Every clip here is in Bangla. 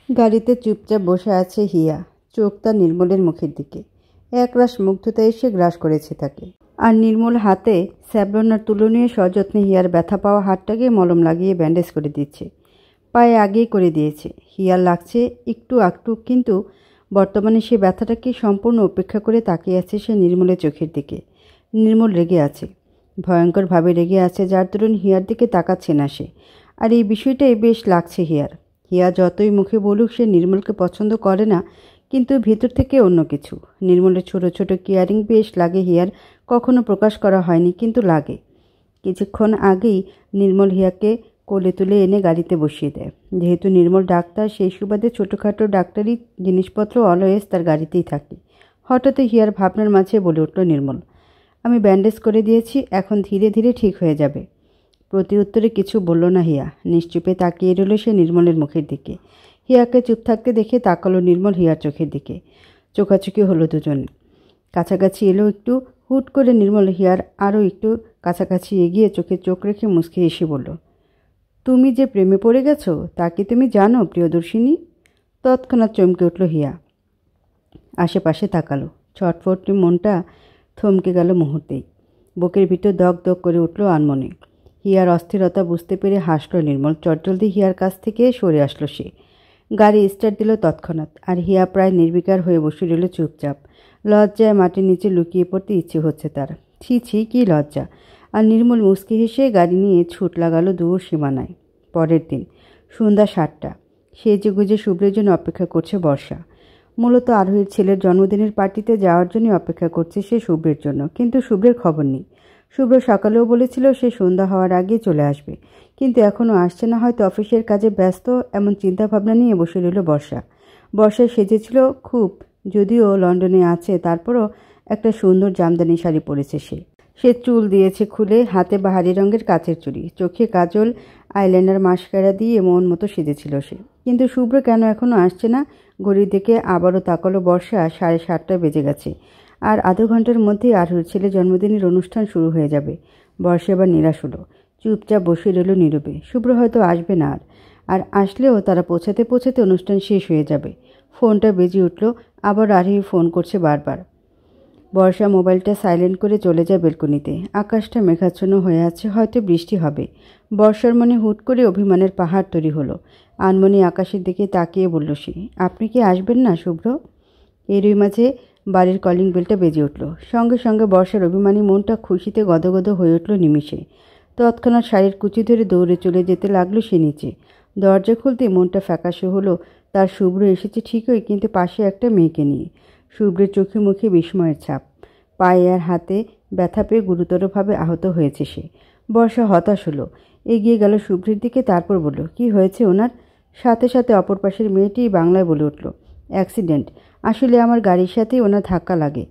গাড়িতে চুপচাপ বসে আছে হিয়া, চোখ তার নির্মলের মুখের দিকে। একরাশ মুগ্ধতা এসে গ্রাস করেছে তাকে। আর নির্মল হাতে স্যাবলনার তুলো নিয়ে সযত্নে হিয়ার ব্যথা পাওয়া হাতটাকে মলম লাগিয়ে ব্যান্ডেজ করে দিচ্ছে। পায়ে আগেই করে দিয়েছে। হিয়ার লাগছে একটু আকটু, কিন্তু বর্তমানে সে ব্যথাটাকে সম্পূর্ণ উপেক্ষা করে তাকিয়ে আছে সে নির্মলের চোখের দিকে। নির্মল রেগে আছে, ভয়ঙ্করভাবে রেগে আছে, যার দরুন হিয়ার দিকে তাকাচ্ছে না সে। আর এই বিষয়টাই বেশ লাগছে হিয়ার। হিয়া যতই মুখে বলুক সে নির্মলকে পছন্দ করে না, কিন্তু ভিতর থেকে অন্য কিছু। নির্মলের ছোট ছোট কেয়ারিং বেশ লাগে হিয়ার, কখনো প্রকাশ করা হয়নি কিন্তু লাগে। কিছুক্ষণ আগেই নির্মল হিয়াকে কোলে তুলে এনে গাড়িতে বসিয়ে দেয়। যেহেতু নির্মল ডাক্তার, সেই সুবাদে ছোটোখাটো ডাক্তারি জিনিসপত্র অলওয়েজ তার গাড়িতেই থাকে। হঠাৎ হিয়ার ভাবনার মাঝে বলে উঠল নির্মল, আমি ব্যান্ডেজ করে দিয়েছি, এখন ধীরে ধীরে ঠিক হয়ে যাবে। প্রতি উত্তরে কিছু বলল না হিয়া। নিশ্চুপে তাকিয়ে রইল সে নির্মলের মুখের দিকে। হিয়াকে চুপ থাকতে দেখে তাকালো নির্মল হিয়ার চোখের দিকে। চোখাচোখি হলো দুজনে। কাছাকাছি এলো একটু। হুট করে নির্মল হিয়ার আরও একটু কাছাকাছি এগিয়ে চোখে চোখ রেখে মুচকে এসে বলল, তুমি যে প্রেমে পড়ে গেছো তা কি তুমি জানো প্রিয়দর্শিনী? তৎক্ষণাৎ চমকে উঠল হিয়া। আশেপাশে তাকালো। ছটফটি মনটা থমকে গেল মুহূর্তেই। বুকের ভিতর দগ দগ করে উঠল আনমনে। হিয়ার অস্থিরতা বুঝতে পেরে হাসল নির্মল। চটজলদি হিয়ার কাছ থেকে সরে আসলো সে। গাড়ি স্টার্ট দিল তৎক্ষণাৎ। আর হিয়া প্রায় নির্বিকার হয়ে বসে রইল চুপচাপ। লজ্জায় মাটির নিচে লুকিয়ে পড়তে ইচ্ছে হচ্ছে তার। ছি ছি, কী লজ্জা! আর নির্মল মুচকি হেসে গাড়ি নিয়ে ছুট লাগালো দূর সীমানায়। পরের দিন সন্ধ্যা 7টা। সেজে গুজে শুভ্রের জন্য অপেক্ষা করছে বর্ষা। মূলত আরোহীর ছেলের জন্মদিনের পার্টিতে যাওয়ার জন্য অপেক্ষা করছে সে শুভ্রের জন্য, কিন্তু শুভ্রের খবর নেই। শুভ্র সকালেও বলেছিল সে সন্ধ্যা হওয়ার আগে চলে আসবে, কিন্তু এখনও আসছে না। হয়তো অফিসের কাজে ব্যস্ত, এমন চিন্তাভাবনা নিয়ে বসে রইল বর্ষা। বর্ষা সেজেছিল খুব, যদিও লন্ডনে আছে, তারপরও একটা সুন্দর জামদানি শাড়ি পরেছে সে। সে চুল দিয়েছে খুলে, হাতে বাহারি রঙের কাচের চুড়ি, চোখে কাজল, আইলাইনার, মাস্কারা দিয়ে মন মতো সেজেছিল সে। কিন্তু শুভ্র কেন এখনও আসছে না? ঘড়ির দিকে আবারও তাকালো বর্ষা। 7:30 বেজে গেছে। আর আধা ঘন্টার মধ্যেই আরুর ছেলে জন্মদিনের অনুষ্ঠান শুরু হয়ে যাবে। বর্ষা এবার নিরাশ হলো। চুপচাপ বসে রইল নীরবে। শুভ্র হয়তো আসবে না আর আসলেও তারা পৌঁছাতে পৌঁছাতে অনুষ্ঠান শেষ হয়ে যাবে। ফোনটা বেজে উঠল। আবার আরোহী ফোন করছে বারবার। বর্ষা মোবাইলটা সাইলেন্ট করে চলে যায় বেলকনিতে। আকাশটা মেঘাচ্ছন্ন হয়ে আছে, হয়তো বৃষ্টি হবে। বর্ষার মনে হুট করে অভিমানের পাহাড় তৈরি হলো। আনমনি আকাশের দিকে তাকিয়ে বলল সে, আপনি কি আসবেন না শুভ্র? এরই মাঝে বাড়ির কলিং বেলটা বেজে উঠল। সঙ্গে সঙ্গে বর্ষার অভিমানী মনটা খুশিতে গদগদ হয়ে উঠল নিমিষে। তৎক্ষণাৎ শাড়ির কুচি ধরে দৌড়ে চলে যেতে লাগলো সে নিচে। দরজা খুলতে মনটা ফ্যাকাশে হলো। তার শুভ্র এসেছে ঠিকই, কিন্তু পাশে একটা মেয়েকে নিয়ে। শুভ্রের চোখে মুখে বিস্ময়ের ছাপ। পায়ে আর হাতে ব্যথা পেয়ে গুরুতরভাবে আহত হয়েছে সে। বর্ষা হতাশ হলো। এগিয়ে গেল শুভ্রের দিকে। তারপর বলল, কি হয়েছে ওনার? সাথে সাথে অপর পাশের মেয়েটি বাংলায় বলে উঠল, অ্যাক্সিডেন্ট। আসলে আমার গাড়ির সাথেই ওনার ধাক্কা লাগে।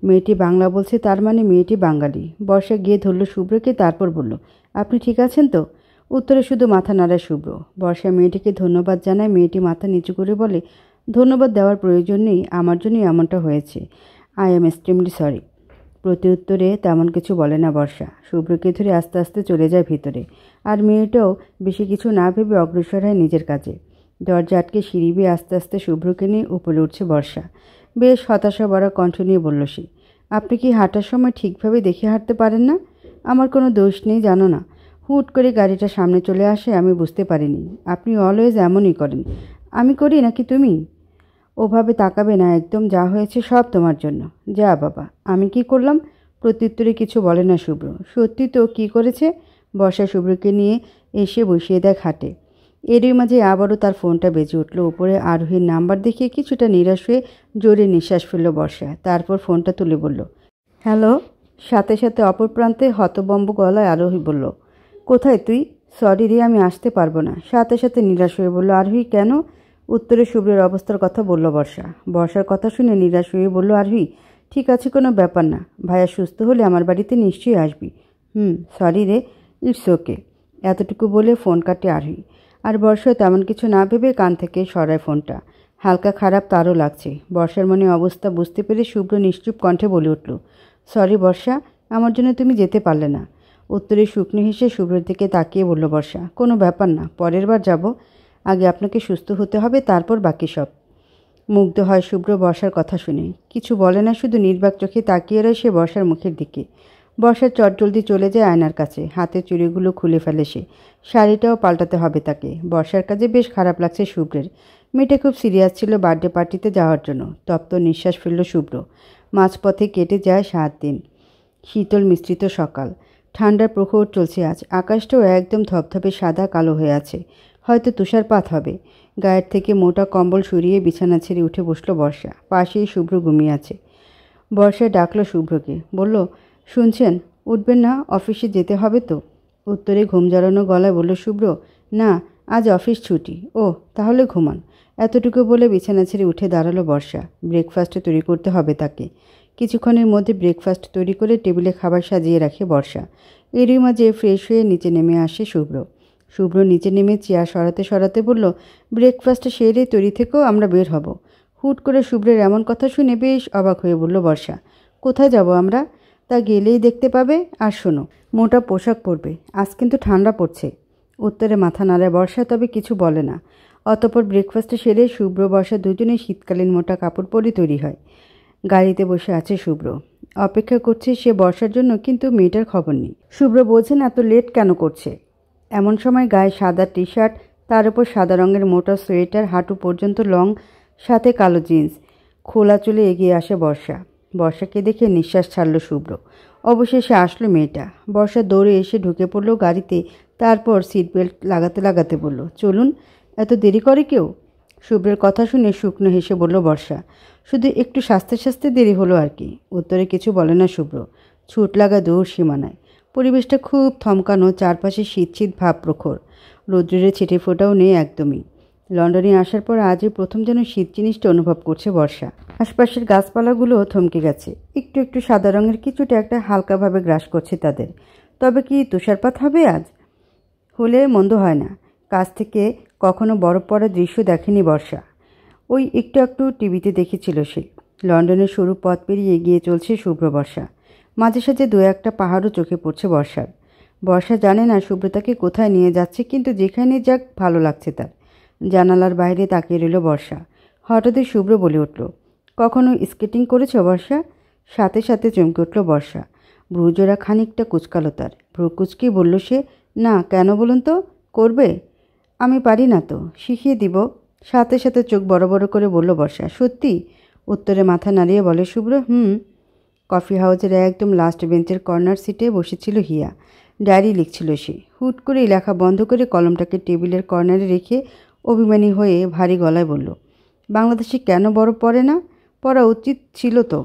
মেয়েটি বাংলা বলছে, তার মানে মেয়েটি বাঙালি। বর্ষা গিয়ে ধরল শুভ্রকে। তারপর বলল, আপনি ঠিক আছেন তো? উত্তরে শুধু মাথা নাড়ায় শুভ্র। বর্ষা মেয়েটিকে ধন্যবাদ জানায়। মেয়েটি মাথা নিচু করে বলে, ধন্যবাদ দেওয়ার প্রয়োজন নেই, আমার জন্যই এমনটা হয়েছে। I am extremely sorry. প্রতি উত্তরে তেমন কিছু বলে না বর্ষা। শুভ্রকে ধরে আস্তে আস্তে চলে যায় ভিতরে। আর মেয়েটাও বেশি কিছু না ভেবে অগ্রসর হয় নিজের কাজে। দরজা আটকে সিঁড়ি বেয়ে আস্তে আস্তে শুভ্রকে নিয়ে উপরে উঠছে বর্ষা। বেশ হতাশা ভরা কণ্ঠ নিয়ে বলল সে, আপনি কি হাঁটার সময় ঠিকভাবে দেখে হাঁটতে পারেন না? আমার কোনো দোষ নেই জানো না। হুট করে গাড়িটা সামনে চলে আসে, আমি বুঝতে পারিনি। আপনি অলওয়েজ এমনই করেন। আমি করি নাকি তুমি? ওভাবে তাকাবে না একদম। যা হয়েছে সব তোমার জন্য। যা বাবা, আমি কি করলাম? প্রত্যুত্তরে কিছু বলে না শুভ্র। সত্যি তো, কি করেছে? বর্ষা শুভ্রকে নিয়ে এসে বসিয়ে দেয় খাটে। এরই মাঝে আবারও তার ফোনটা বেজে উঠল। উপরে আরোহীর নাম্বার দেখে কিছুটা নিরাশ হয়ে জোরে নিঃশ্বাস ফেলল বর্ষা। তারপর ফোনটা তুলে বলল, হ্যালো। সাথে সাথে অপর প্রান্তে হতবম্ব গলায় আরোহী বলল, কোথায় তুই? সরি রে, আমি আসতে পারবো না। সাথে সাথে নিরাশ হয়ে বলল আরোহী, কেন? উত্তরে শুভ্রের অবস্থার কথা বলল বর্ষা। বর্ষার কথা শুনে নিরাশ হয়ে বলল আরোহী, ঠিক আছে, কোনো ব্যাপার না। ভাইয়া সুস্থ হলে আমার বাড়িতে নিশ্চয়ই আসবি। সরি রে, ইটস ওকে। এতটুকু বলে ফোন কাটে আরোহী। আর বর্ষা তেমন কিছু না ভেবে কান থেকে সরায় ফোনটা। হালকা খারাপ তারও লাগছে। বর্ষার মনে অবস্থা বুঝতে পেরে শুভ্র নিশ্চুপ কণ্ঠে বলে উঠল, সরি বর্ষা, আমার জন্য তুমি যেতে পারলে না। উত্তরে শুকনো হেসে শুভ্রের দিকে তাকিয়ে বলল বর্ষা, কোনো ব্যাপার না, পরের বার যাব। আগে আপনাকে সুস্থ হতে হবে, তারপর বাকি সব। মুগ্ধ হয় শুভ্র বর্ষার কথা শুনে। কিছু বলে না, শুধু নির্বাক চোখে তাকিয়ে রয় সে বর্ষার মুখের দিকে। বর্ষার চটজলদি চলে যায় আয়নার কাছে। হাতের চুড়িগুলো খুলে ফেলে সে। শাড়িটাও পাল্টাতে হবে তাকে। বর্ষার কাজে বেশ খারাপ লাগছে শুভ্রের। মেয়েটা খুব সিরিয়াস ছিল বার্থডে পার্টিতে যাওয়ার জন্য। তপ্ত নিঃশ্বাস ফেলল শুভ্র। মাঝপথে কেটে যায় 7 দিন। শীতল মিশ্রিত সকাল। ঠান্ডার প্রখর চলছে আজ। আকাশটাও একদম ধপধপে সাদা কালো হয়ে আছে। হয়তো তুষারপাত হবে। গায়ের থেকে মোটা কম্বল সরিয়ে বিছানা ছেড়ে উঠে বসল বর্ষা। পাশেই শুভ্র ঘুমিয়ে আছে। বর্ষা ডাকল শুভ্রকে। বলল, শুনছেন, উঠবেন না? অফিসে যেতে হবে তো। উত্তরে ঘুম জড়ানো গলায় বলল শুভ্র, না, আজ অফিস ছুটি। ও, তাহলে ঘুমান। এতটুকু বলে বিছানা ছেড়ে উঠে দাঁড়ালো বর্ষা। ব্রেকফাস্ট তৈরি করতে হবে তাকে। কিছুক্ষণের মধ্যে ব্রেকফাস্ট তৈরি করে টেবিলে খাবার সাজিয়ে রাখে বর্ষা। এরই মাঝে ফ্রেশ হয়ে নিচে নেমে আসে শুভ্র। শুভ্র নিচে নেমে চেয়ার সরাতে সরাতে বলল, ব্রেকফাস্ট সেরে তৈরি থেকেও আমরা বের হব। হুট করে শুভ্রের এমন কথা শুনে বেশ অবাক হয়ে বলল বর্ষা, কোথায় যাব আমরা? তা গেলেই দেখতে পাবে। আর শোনো, মোটা পোশাক পরবে, আজ কিন্তু ঠান্ডা পড়ছে। উত্তরে মাথা নাড়ায় বর্ষা, তবে কিছু বলে না। অতঃপর ব্রেকফাস্ট সেরে শুভ্র বর্ষা দুজনেই শীতকালীন মোটা কাপড় পরে তৈরি হয়। গাড়িতে বসে আছে শুভ্র। অপেক্ষা করছে সে বর্ষার জন্য, কিন্তু মেয়েটার খবর নেই। শুভ্র বোঝেন এত লেট কেন করছে। এমন সময় গায়ে সাদা টি শার্ট, তার উপর সাদা রঙের মোটা সোয়েটার, হাঁটু পর্যন্ত লং, সাথে কালো জিন্স। খোলা চুলে এগিয়ে আসে বর্ষা। বর্ষাকে দেখে নিঃশ্বাস ছাড়ল শুভ্র। অবশেষে আসলো মেয়েটা। বর্ষা দৌড়ে এসে ঢুকে পড়ল গাড়িতে। তারপর সিট বেল্ট লাগাতে লাগাতে বলল, চলুন। এত দেরি করে কেউ? শুভ্রের কথা শুনে শুকনো হেসে বলল বর্ষা, শুধু একটু সাজতে সাজতে দেরি হলো আর কি। উত্তরে কিছু বলে না শুভ্র। ছুট লাগা দৌড় সীমানায়। পরিবেশটা খুব থমকানো, চারপাশে শীত শীত ভাব প্রখর। রৌদ্রের ছিটে ফোটাও নেই একদমই। লন্ডনে আসার পর আজই প্রথম যেন শীত জিনিসটা অনুভব করছে বর্ষা। আশপাশের গাছপালাগুলো থমকে গেছে। একটু একটু সাদা রঙের কিছুটা একটা হালকাভাবে গ্রাস করছে তাদের। তবে কি তুষারপাত হবে আজ? হলে মন্দ হয় না। কাছ থেকে কখনো বরফ পড়ার দৃশ্য দেখেনি বর্ষা। ওই একটু একটু টিভিতে দেখেছিল সে। লন্ডনের সরু পথ পেরিয়ে এগিয়ে চলছে শুভ্র বর্ষা। মাঝে সাঝে দু একটা পাহাড়ও চোখে পড়ছে বর্ষার। বর্ষা জানে না শুভ্রতাকে কোথায় নিয়ে যাচ্ছে, কিন্তু যেখানে যাক ভালো লাগছে তার। জানালার বাইরে তাকিয়ে রইল বর্ষা। হঠাৎই শুভ্র বলে উঠল, কখনো স্কেটিং করেছ বর্ষা? সাথে সাথে চমকে উঠল বর্ষা। ভ্রুজোড়া খানিকটা কুচকালো তার। ভ্রু কুচকি বলল সে, না, কেন বলুন তো? করবে? আমি পারি না তো, শিখিয়ে দিব। সাথে সাথে চোখ বড় বড় করে বলল বর্ষা, সত্যি? উত্তরে মাথা নাড়িয়ে বলে শুভ্র, কফি হাউসের একদম লাস্ট বেঞ্চের কর্নার সিটে বসেছিল হিয়া। ডায়েরি লিখছিল সে। হুট করেই লেখা বন্ধ করে কলমটাকে টেবিলের কর্নারে রেখে অভিমানী হয়ে ভারী গলায় বলল, বাংলাদেশে কেন বরফ পড়ে না? পড়া উচিত ছিল তো।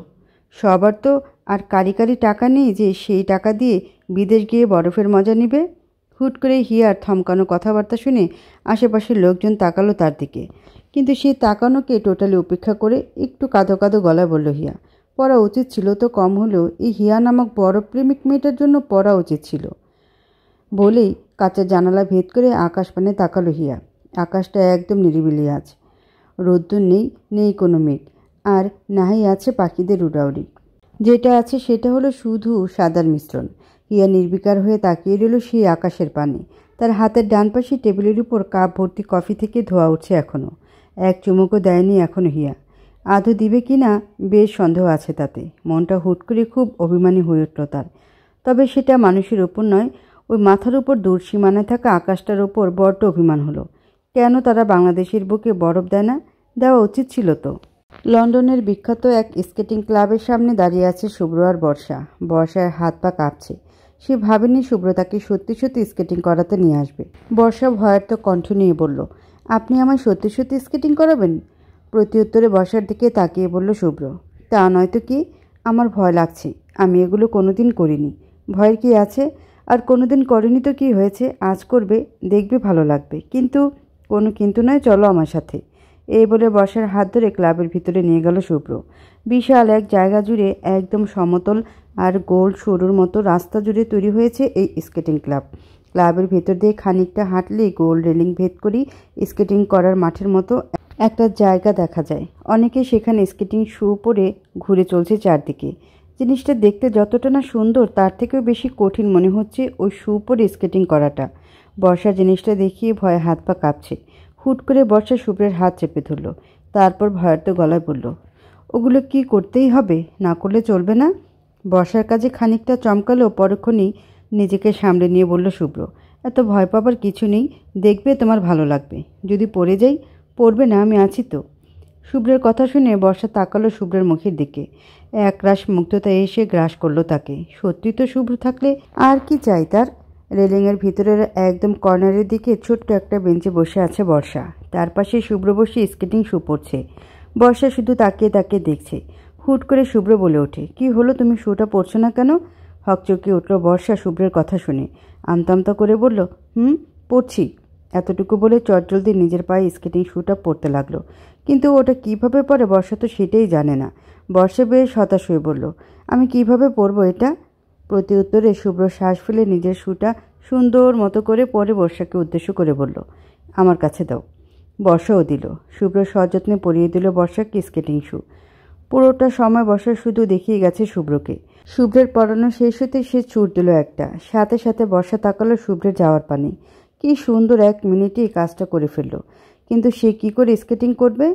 সবার তো আর কারি কারি টাকা নেই যে সেই টাকা দিয়ে বিদেশ গিয়ে বরফের মজা নিবে। হুট করে হিয়ার থমকানো কথাবার্তা শুনে আশেপাশের লোকজন তাকালো তার দিকে। কিন্তু সেই তাকানোকে টোটালি উপেক্ষা করে একটু কাঁদো কাঁদো গলায় বলল হিয়া, পড়া উচিত ছিল তো, কম হলেও এই হিয়া নামক বরফ প্রেমিক মেয়েটার জন্য পড়া উচিত ছিল। বলেই কাঁচের জানালা ভেদ করে আকাশ পানে তাকালো হিয়া। আকাশটা একদম নিরিবিলি আজ। রোদ্দুর নেই, নেই কোনো মেঘ। আর নাহি আছে পাখিদের উড়াউড়ি। যেটা আছে সেটা হলো শুধু সাদার মিশ্রণ। হিয়া নির্বিকার হয়ে তাকিয়ে রইল সেই আকাশের পানে। তার হাতের ডান পাশে টেবিলের উপর কাপ ভর্তি কফি থেকে ধোয়া উঠছে এখনও। এক চুমুকও দেয়নি এখনও হিয়া। আদৌ দিবে কি না বেশ সন্দেহ আছে তাতে। মনটা হুট করে খুব অভিমানী হয়ে উঠল তার। তবে সেটা মানুষের ওপর নয়, ওই মাথার উপর দূর সীমানায় থাকা আকাশটার ওপর বড্ড অভিমান হলো। কেন তারা বাংলাদেশের বুকে বরফ দেয় না? দেওয়া উচিত ছিল তো। লন্ডনের বিখ্যাত এক স্কেটিং ক্লাবের সামনে দাঁড়িয়ে আছে শুভ্র আর বর্ষা। বর্ষার হাত পা কাঁপছে। সে ভাবেনি শুভ্র তাকে সত্যি সত্যি স্কেটিং করাতে নিয়ে আসবে। বর্ষা ভয়ার্ত কণ্ঠ নিয়ে বলল, আপনি আমায় সত্যি সত্যি স্কেটিং করাবেন? প্রত্যুত্তরে বর্ষার দিকে তাকিয়ে বলল শুভ্র, তা নয়তো কি? আমার ভয় লাগছে। আমি এগুলো কোনোদিন করিনি। ভয়ের কি আছে? আর কোনোদিন করেনি তো কি হয়েছে? আজ করবে, দেখবে ভালো লাগবে। কিন্তু কোনো কিন্তু নয়, চলো আমার সাথে। এই বলে বর্ষার হাত ধরে ক্লাবের ভিতরে নিয়ে গেল শুভ্র। বিশাল এক জায়গা জুড়ে একদম সমতল আর গোল সরুর মতো রাস্তা জুড়ে তৈরি হয়েছে এই স্কেটিং ক্লাব। ক্লাবের ভেতর দিয়ে খানিকটা হাঁটলেই গোল রেলিং ভেদ করি স্কেটিং করার মাঠের মতো একটা জায়গা দেখা যায়। অনেকে সেখানে স্কেটিং শু পরে ঘুরে চলছে চারদিকে। জিনিসটা দেখতে যতটা না সুন্দর, তার থেকেও বেশি কঠিন মনে হচ্ছে ওই শু পরে স্কেটিং করাটা। বর্ষা জিনিসটা দেখিয়ে ভয়ে হাত পা কাঁপছে। হুট করে বর্ষা শুভ্রের হাত চেপে ধরল, তারপর ভয়ার্ত গলায় বলল, ওগুলো কি করতেই হবে, না করলে চলবে না? বর্ষার কাজে খানিকটা চমকালেও পরক্ষণেই নিজেকে সামলে নিয়ে বলল শুভ্র, এত ভয় পাবার কিছু নেই, দেখবে তোমার ভালো লাগবে। যদি পড়ে যাই? পড়বে না, আমি আছি তো। শুভ্রের কথা শুনে বর্ষা তাকালো শুভ্রের মুখের দিকে। একরাশ মুগ্ধতা এসে গ্রাস করলো তাকে। সত্যি তো শুভ্র থাকলে আর কি চাই তার? রেলিংয়ের ভিতরের একদম কর্নারের দিকে ছোট্ট একটা বেঞ্চে বসে আছে বর্ষা। তার পাশে শুভ্র বসে স্কেটিং শু পরছে। বর্ষা শুধু তাকিয়ে তাকিয়ে দেখছে। হুট করে শুভ্র বলে ওঠে, কি হলো, তুমি শুটা পরছো না কেন? হকচকিয়ে উঠল বর্ষা শুভ্রের কথা শুনে। আমতা করে বলল, পরছি। এতটুকু বলে চটজলদি নিজের পায়ে স্কেটিং শুটা পরতে লাগলো। কিন্তু ওটা কিভাবে পরে বর্ষা তো সেটাই জানে না। বর্ষা বেশ হতাশ হয়ে বলল, আমি কিভাবে পরবো এটা? প্রতি উত্তরে শুভ্র শ্বাস ফেলে নিজের শুটা সুন্দর মতো করে পরে বর্ষাকে উদ্দেশ্য করে বলল, আমার কাছে দাও। বর্ষাও দিল। শুভ্র সযত্নে পরিয়ে দিল বর্ষাকে স্কেটিং শু। পুরোটা সময় বর্ষা শুধু দেখিয়ে গেছে শুভ্রকে। শুভ্রের পড়ানো শেষ হতে সে ছুট দিল একটা। সাথে সাথে বর্ষা তাকালো শুভ্রের যাওয়ার পানে। কি সুন্দর 1 মিনিটেই কাজটা করে ফেলল। কিন্তু সে কি করে স্কেটিং করবে?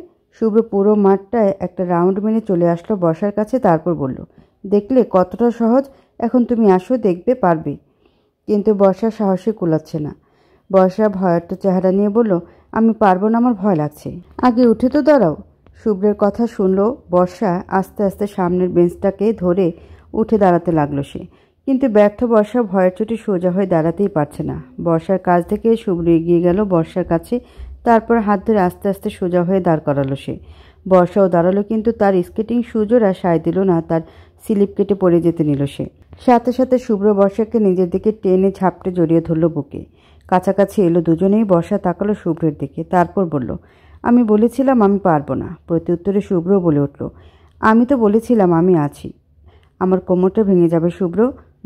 শুভ্র পুরো মাঠটায় একটা রাউন্ড মেরে চলে আসলো বর্ষার কাছে, তারপর বলল, দেখলে কতটা সহজ, এখন তুমি আসো, দেখবে পারবে। কিন্তু বর্ষা সাহসে কুলাচ্ছে না। বর্ষা ভয়ার্ত চেহারা নিয়ে বলল, আমি পারবো না, আমার ভয় লাগছে। আগে উঠে তো দাঁড়াও। শুভ্রের কথা শুনল বর্ষা। আস্তে আস্তে সামনের বেঞ্চটাকে ধরে উঠে দাঁড়াতে লাগলো সে। কিন্তু ব্যর্থ বর্ষা ভয়ের চোটে সোজা হয়ে দাঁড়াতেই পারছে না। বর্ষার কাছ থেকে শুভ্র এগিয়ে গেল বর্ষার কাছে, তারপর হাত ধরে আস্তে আস্তে সোজা হয়ে দাঁড় করালো সে। বর্ষাও দাঁড়ালো, কিন্তু তার স্কেটিং সুজোরা সায় দিল না, তার স্লিপ কেটে পড়ে যেতে নিল সে। সাথে সাথে শুভ্র বর্ষাকে নিজের দিকে টেনে ঝাপটে জড়িয়ে ধরল বুকে। কাছাকাছি এলো দুজনেই। বর্ষা তাকালো শুভ্রের দিকে, তারপর বলল, আমি বলেছিলাম আমি পারবো না। প্রতি উত্তরে শুভ্র বলে উঠল, আমি তো বলেছিলাম আমি আছি। আমার কোমরটা ভেঙে যাবে শুভ্র।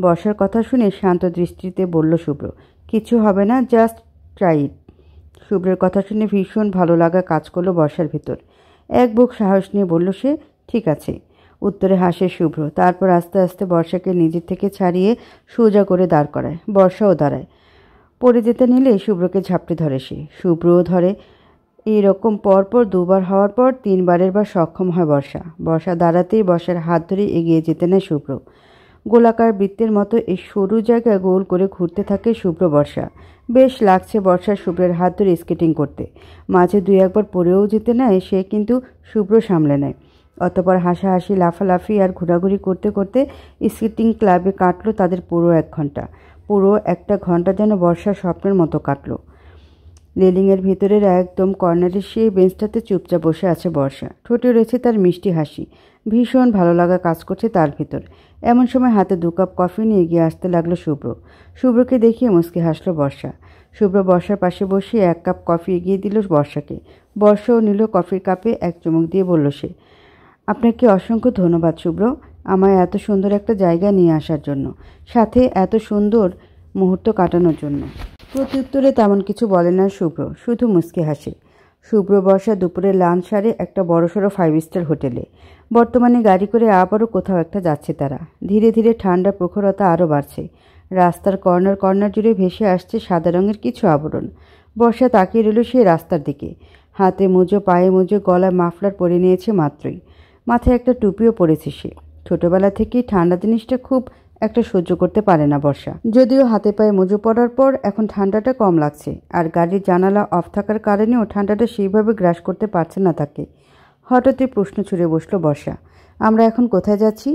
বর্ষার কথা শুনে শান্ত দৃষ্টিতে বলল শুভ্র, কিছু হবে না, জাস্ট ট্রাই ইট। শুভ্রের কথা শুনে ভীষণ ভালো লাগা কাজ করলো বর্ষার ভিতর। এক বুক সাহস নিয়ে বলল সে, ঠিক আছে। উত্তরে হাসে শুভ্র। তারপর আস্তে আস্তে বর্ষাকে নিজের থেকে ছাড়িয়ে সোজা করে দাঁড় করায়। বর্ষাও দাঁড়ায়। পড়ে যেতে নিলে শুভ্রকে ঝাপটে ধরে সে। শুভ্রও ধরে। এইরকম পরপর 2 বার হওয়ার পর 3 বারের বার সক্ষম হয় বর্ষা। বর্ষা দাঁড়াতেই বর্ষার হাত ধরে এগিয়ে যেতে নেয় শুভ্র। গোলাকার বৃত্তের মতো এই সরু জায়গায় গোল করে ঘুরতে থাকে শুভ্র বর্ষা। বেশ লাগছে বর্ষার শুভ্রের হাত ধরে স্কেটিং করতে। মাঝে 2-1 বার পড়েও যেতে নেয় সে, কিন্তু শুভ্র সামলে নেয়। অতপর হাসাহাসি, লাফালাফি আর ঘোরাঘুরি করতে করতে স্কেটিং ক্লাবে কাটলো তাদের পুরো 1 ঘন্টা। পুরো একটা ঘন্টা যেন বর্ষার স্বপ্নের মতো কাটলো। রেলিংয়ের ভিতরের একদম কর্নারের সেই বেঞ্চটাতে চুপচাপ বসে আছে বর্ষা। ঠোঁটে রয়েছে তার মিষ্টি হাসি। ভীষণ ভালো লাগা কাজ করছে তার ভিতর। এমন সময় হাতে 2 কাপ কফি নিয়ে এগিয়ে আসতে লাগলো শুভ্র। শুভ্রকে দেখিয়ে মুচকি হাসলো বর্ষা। শুভ্র বর্ষার পাশে বসিয়ে 1 কাপ কফি এগিয়ে দিল বর্ষাকে। বর্ষাও নিল কফির কাপে, এক চুমুক দিয়ে বলল সে, আপনাকে অসংখ্য ধন্যবাদ শুভ্র, আমায় এত সুন্দর একটা জায়গা নিয়ে আসার জন্য, সাথে এত সুন্দর মুহূর্ত কাটানোর জন্য। প্রত্যুত্তরে তেমন কিছু বলে না শুভ্র, শুধু মুচকি হাসে। শুভ্র বর্ষা দুপুরে লাঞ্চ সারে একটা বড়সড় 5 স্টার হোটেলে। বর্তমানে গাড়ি করে আবারও কোথাও একটা যাচ্ছে তারা। ধীরে ধীরে ঠান্ডা প্রখরতা আরও বাড়ছে। রাস্তার কর্নার কর্নার জুড়ে ভেসে আসছে সাদা রঙের কিছু আবরণ। বর্ষা তাকিয়ে রইল সেই রাস্তার দিকে। হাতে মুজো, পায়ে মুজো, গলায় মাফলার পরে নিয়েছে মাত্রই। মাথায় একটা টুপিও পরেছে সে। ছোটবেলা থেকেই ঠান্ডা জিনিসটা খুব একটা সহ্য করতে পারে না বর্ষা। যদিও হাতে পায়ে মুজো পড়ার পর এখন ঠান্ডাটা কম লাগছে, আর গাড়ির জানালা অফ থাকার কারণেও ঠান্ডাটা সেইভাবে গ্রাস করতে পারছে না তাকে। হঠাৎই প্রশ্ন ছুড়ে বসলো বর্ষা, আমরা এখন কোথায় যাচ্ছি?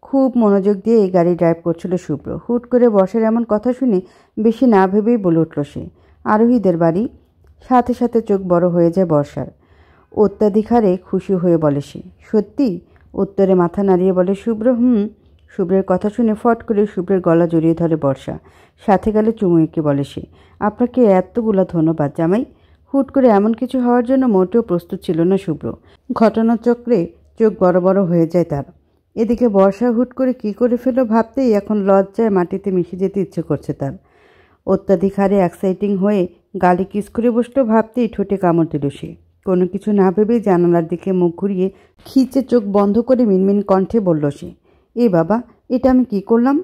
খুব মনোযোগ দিয়ে এই গাড়ি ড্রাইভ করছিল শুভ্র। হুট করে বর্ষার এমন কথা শুনে বেশি না ভেবেই বলে উঠল সে, আরোহীদের বাড়ি। সাথে সাথে চোখ বড় হয়ে যায় বর্ষার। অত্যাধিক হারে খুশি হয়ে বলে সে, সত্যি? উত্তরে মাথা নাড়িয়ে বলে শুভ্র, শুভ্রের কথা শুনে ফট করে শুভ্রের গলা জড়িয়ে ধরে বর্ষা। সাথে গেলে চুমু এঁকে বলে সে, আপনাকে এতগুলা ধন্যবাদ জামাই। হুট করে এমন কিছু হওয়ার জন্য মোটেও প্রস্তুত ছিল না শুভ্র। ঘটনাচক্রে চোখ বড় বড় হয়ে যায় তার। এদিকে বর্ষা হুট করে কি করে ফেলল ভাবতেই এখন লজ্জায় মাটিতে মিশে যেতে ইচ্ছে করছে তার। অত্যাধিক হারে এক্সাইটিং হয়ে গালে কিস করে বসলো ভাবতেই ঠোঁটে কামড় দিল সে। কোনো কিছু না ভেবেই জানালার দিকে মুখ ঘুরিয়ে খিচে চোখ বন্ধ করে মিনমিন কণ্ঠে বলল সে, এ বাবা, এটা আমি কি করলাম?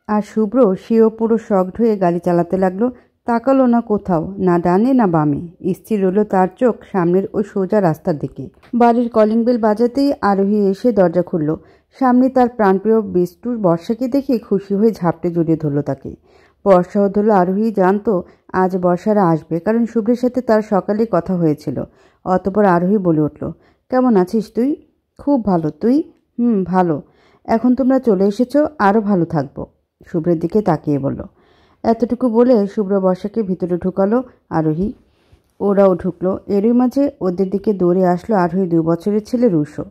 আর শুভ্র সেও পুরো শকড হয়ে গাড়ি চালাতে লাগলো তাকালো না কোথাও, না ডানে না বামে। স্থির রইল তার চোখ সামনের ওই সোজা রাস্তার দিকে। বাড়ির কলিং বেল বাজাতেই আরোহী এসে দরজা খুলল। সামনে তার প্রাণপ্রিয় বিষ্টুর বর্ষাকে দেখে খুশি হয়ে ঝাপটে জড়িয়ে ধরল তাকে। বর্ষাও ধরল। আরোহী জানতো আজ বর্ষারা আসবে, কারণ শুভ্রের সাথে তার সকালে কথা হয়েছিল। অতঃপর আরোহী বলে উঠল, কেমন আছিস তুই? খুব ভালো। তুই? ভালো। এখন তোমরা চলে এসেছো, আরও ভালো থাকবো। শুভ্রের দিকে তাকিয়ে বলল। এতটুকু বলে শুভ্র বর্ষাকে ভিতরে ঢুকালো আরোহী। ওরাও ঢুকলো। এরই মাঝে ওদের দিকে দৌড়ে আসলো আরোহী 2 বছরের ছেলে রুশো।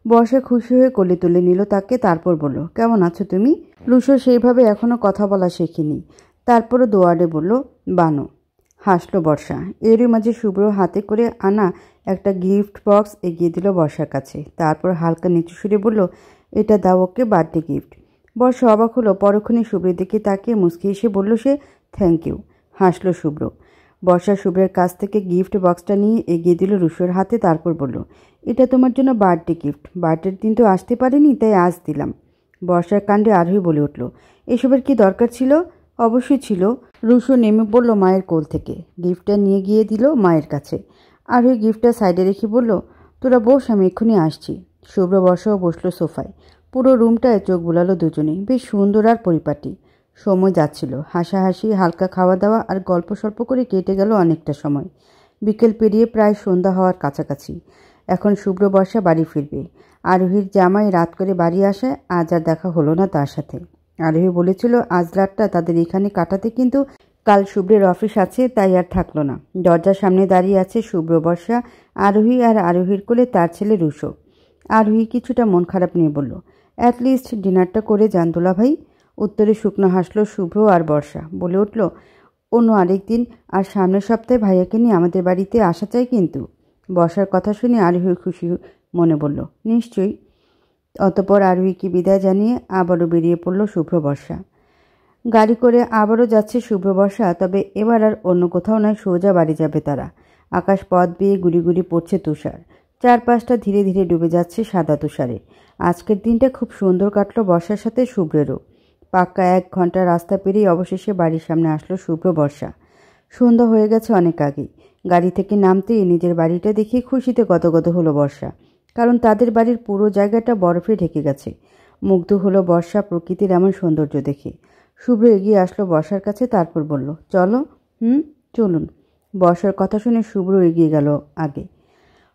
বর্ষা খুশি হয়ে কোলে তুলে নিল তাকে। তারপর বলল, কেমন আছো তুমি? রুশো সেইভাবে এখনও কথা বলা শেখেনি। তারপরও দোয়ারে বলল, বানো। হাসলো বর্ষা। এরই মাঝে শুভ্র হাতে করে আনা একটা গিফট বক্স এগিয়ে দিল বর্ষার কাছে। তারপর হালকা নিচু সুরে বলল, এটা দাও ওকে, বার্থডে গিফট। বর্ষা অবাক হলো। পরক্ষণে শুভ্রের দিকে তাকিয়ে মুচকি এসে বলল সে, থ্যাংক ইউ। হাসলো শুভ্র। বর্ষা শুভ্রের কাছ থেকে গিফট বক্সটা নিয়ে এগিয়ে দিল রুশোর হাতে। তারপর বলল, এটা তোমার জন্য বার্থডে গিফট। বার্থডের দিন তো আসতে পারিনি, তাই আজ দিলাম। বর্ষার কাণ্ডে আরোহী বলে উঠল, এসবের কি দরকার ছিল? অবশ্যই ছিল। রুশো নেমে পড়ল মায়ের কোল থেকে। গিফটটা নিয়ে গিয়ে দিল মায়ের কাছে। আরোহী গিফটটা সাইডে রেখে বলল, তোরা বস, আমি এক্ষুনি আসছি। শুভ্র বর্ষাও বসলো সোফায়। পুরো রুমটায় চোখ বুলালো দুজনেই। বেশ সুন্দর আর পরিপাটি। সময় যাচ্ছিল। হাসাহাসি, হালকা খাওয়া দাওয়া আর গল্প সল্প করে কেটে গেল অনেকটা সময়। বিকেল পেরিয়ে প্রায় সন্ধ্যা হওয়ার কাছাকাছি। এখন শুভ্র বর্ষা বাড়ি ফিরবে। আরোহীর জামাই রাত করে বাড়ি আসায় আজ আর দেখা হলো না তার সাথে। আরোহী বলেছিল আজ রাতটা তাদের এখানে কাটাতে, কিন্তু কাল শুভ্রের অফিস আছে, তাই আর থাকলো না। দরজার সামনে দাঁড়িয়ে আছে শুভ্র বর্ষা, আরোহী আর আরোহীর কোলে তার ছেলে রুশো। আরোহী কিছুটা মন খারাপ নিয়ে বলল, অ্যাটলিস্ট ডিনারটা করে যান দুলা ভাই। উত্তরে শুকনো হাসলো শুভ্র আর বর্ষা। বলে উঠল, অন্য আরেক দিন, আর সামনের সপ্তাহে ভাইয়াকে নিয়ে আমাদের বাড়িতে আসা চাই কিন্তু। বর্ষার কথা শুনে আরোহী খুশি মনে বলল, নিশ্চয়ই। অতঃপর আরোহীকে বিদায় জানিয়ে আবারও বেরিয়ে পড়ল শুভ্র বর্ষা। গাড়ি করে আবারও যাচ্ছে শুভ্র বর্ষা। তবে এবার আর অন্য কোথাও নয়, সোজা বাড়ি যাবে তারা। আকাশ পথ বেয়ে গুড়ি গুড়ি পড়ছে তুষার। চারপাশটা ধীরে ধীরে ডুবে যাচ্ছে সাদা তুষারে। আজকের দিনটা খুব সুন্দর কাটলো বর্ষার সাথে শুভ্রেরও। পাক্কা 1 ঘন্টা রাস্তা পেরিয়ে অবশেষে বাড়ির সামনে আসলো শুভ্র বর্ষা। সন্ধ্যা হয়ে গেছে অনেক আগেই। গাড়ি থেকে নামতেই নিজের বাড়িটা দেখে খুশিতে গদগদ হলো বর্ষা। কারণ তাদের বাড়ির পুরো জায়গাটা বরফে ঢেকে গেছে। মুগ্ধ হলো বর্ষা প্রকৃতির এমন সৌন্দর্য দেখে। শুভ্র এগিয়ে আসলো বর্ষার কাছে। তারপর বলল, চলো। চলুন। বর্ষার কথা শুনে শুভ্র এগিয়ে গেল আগে।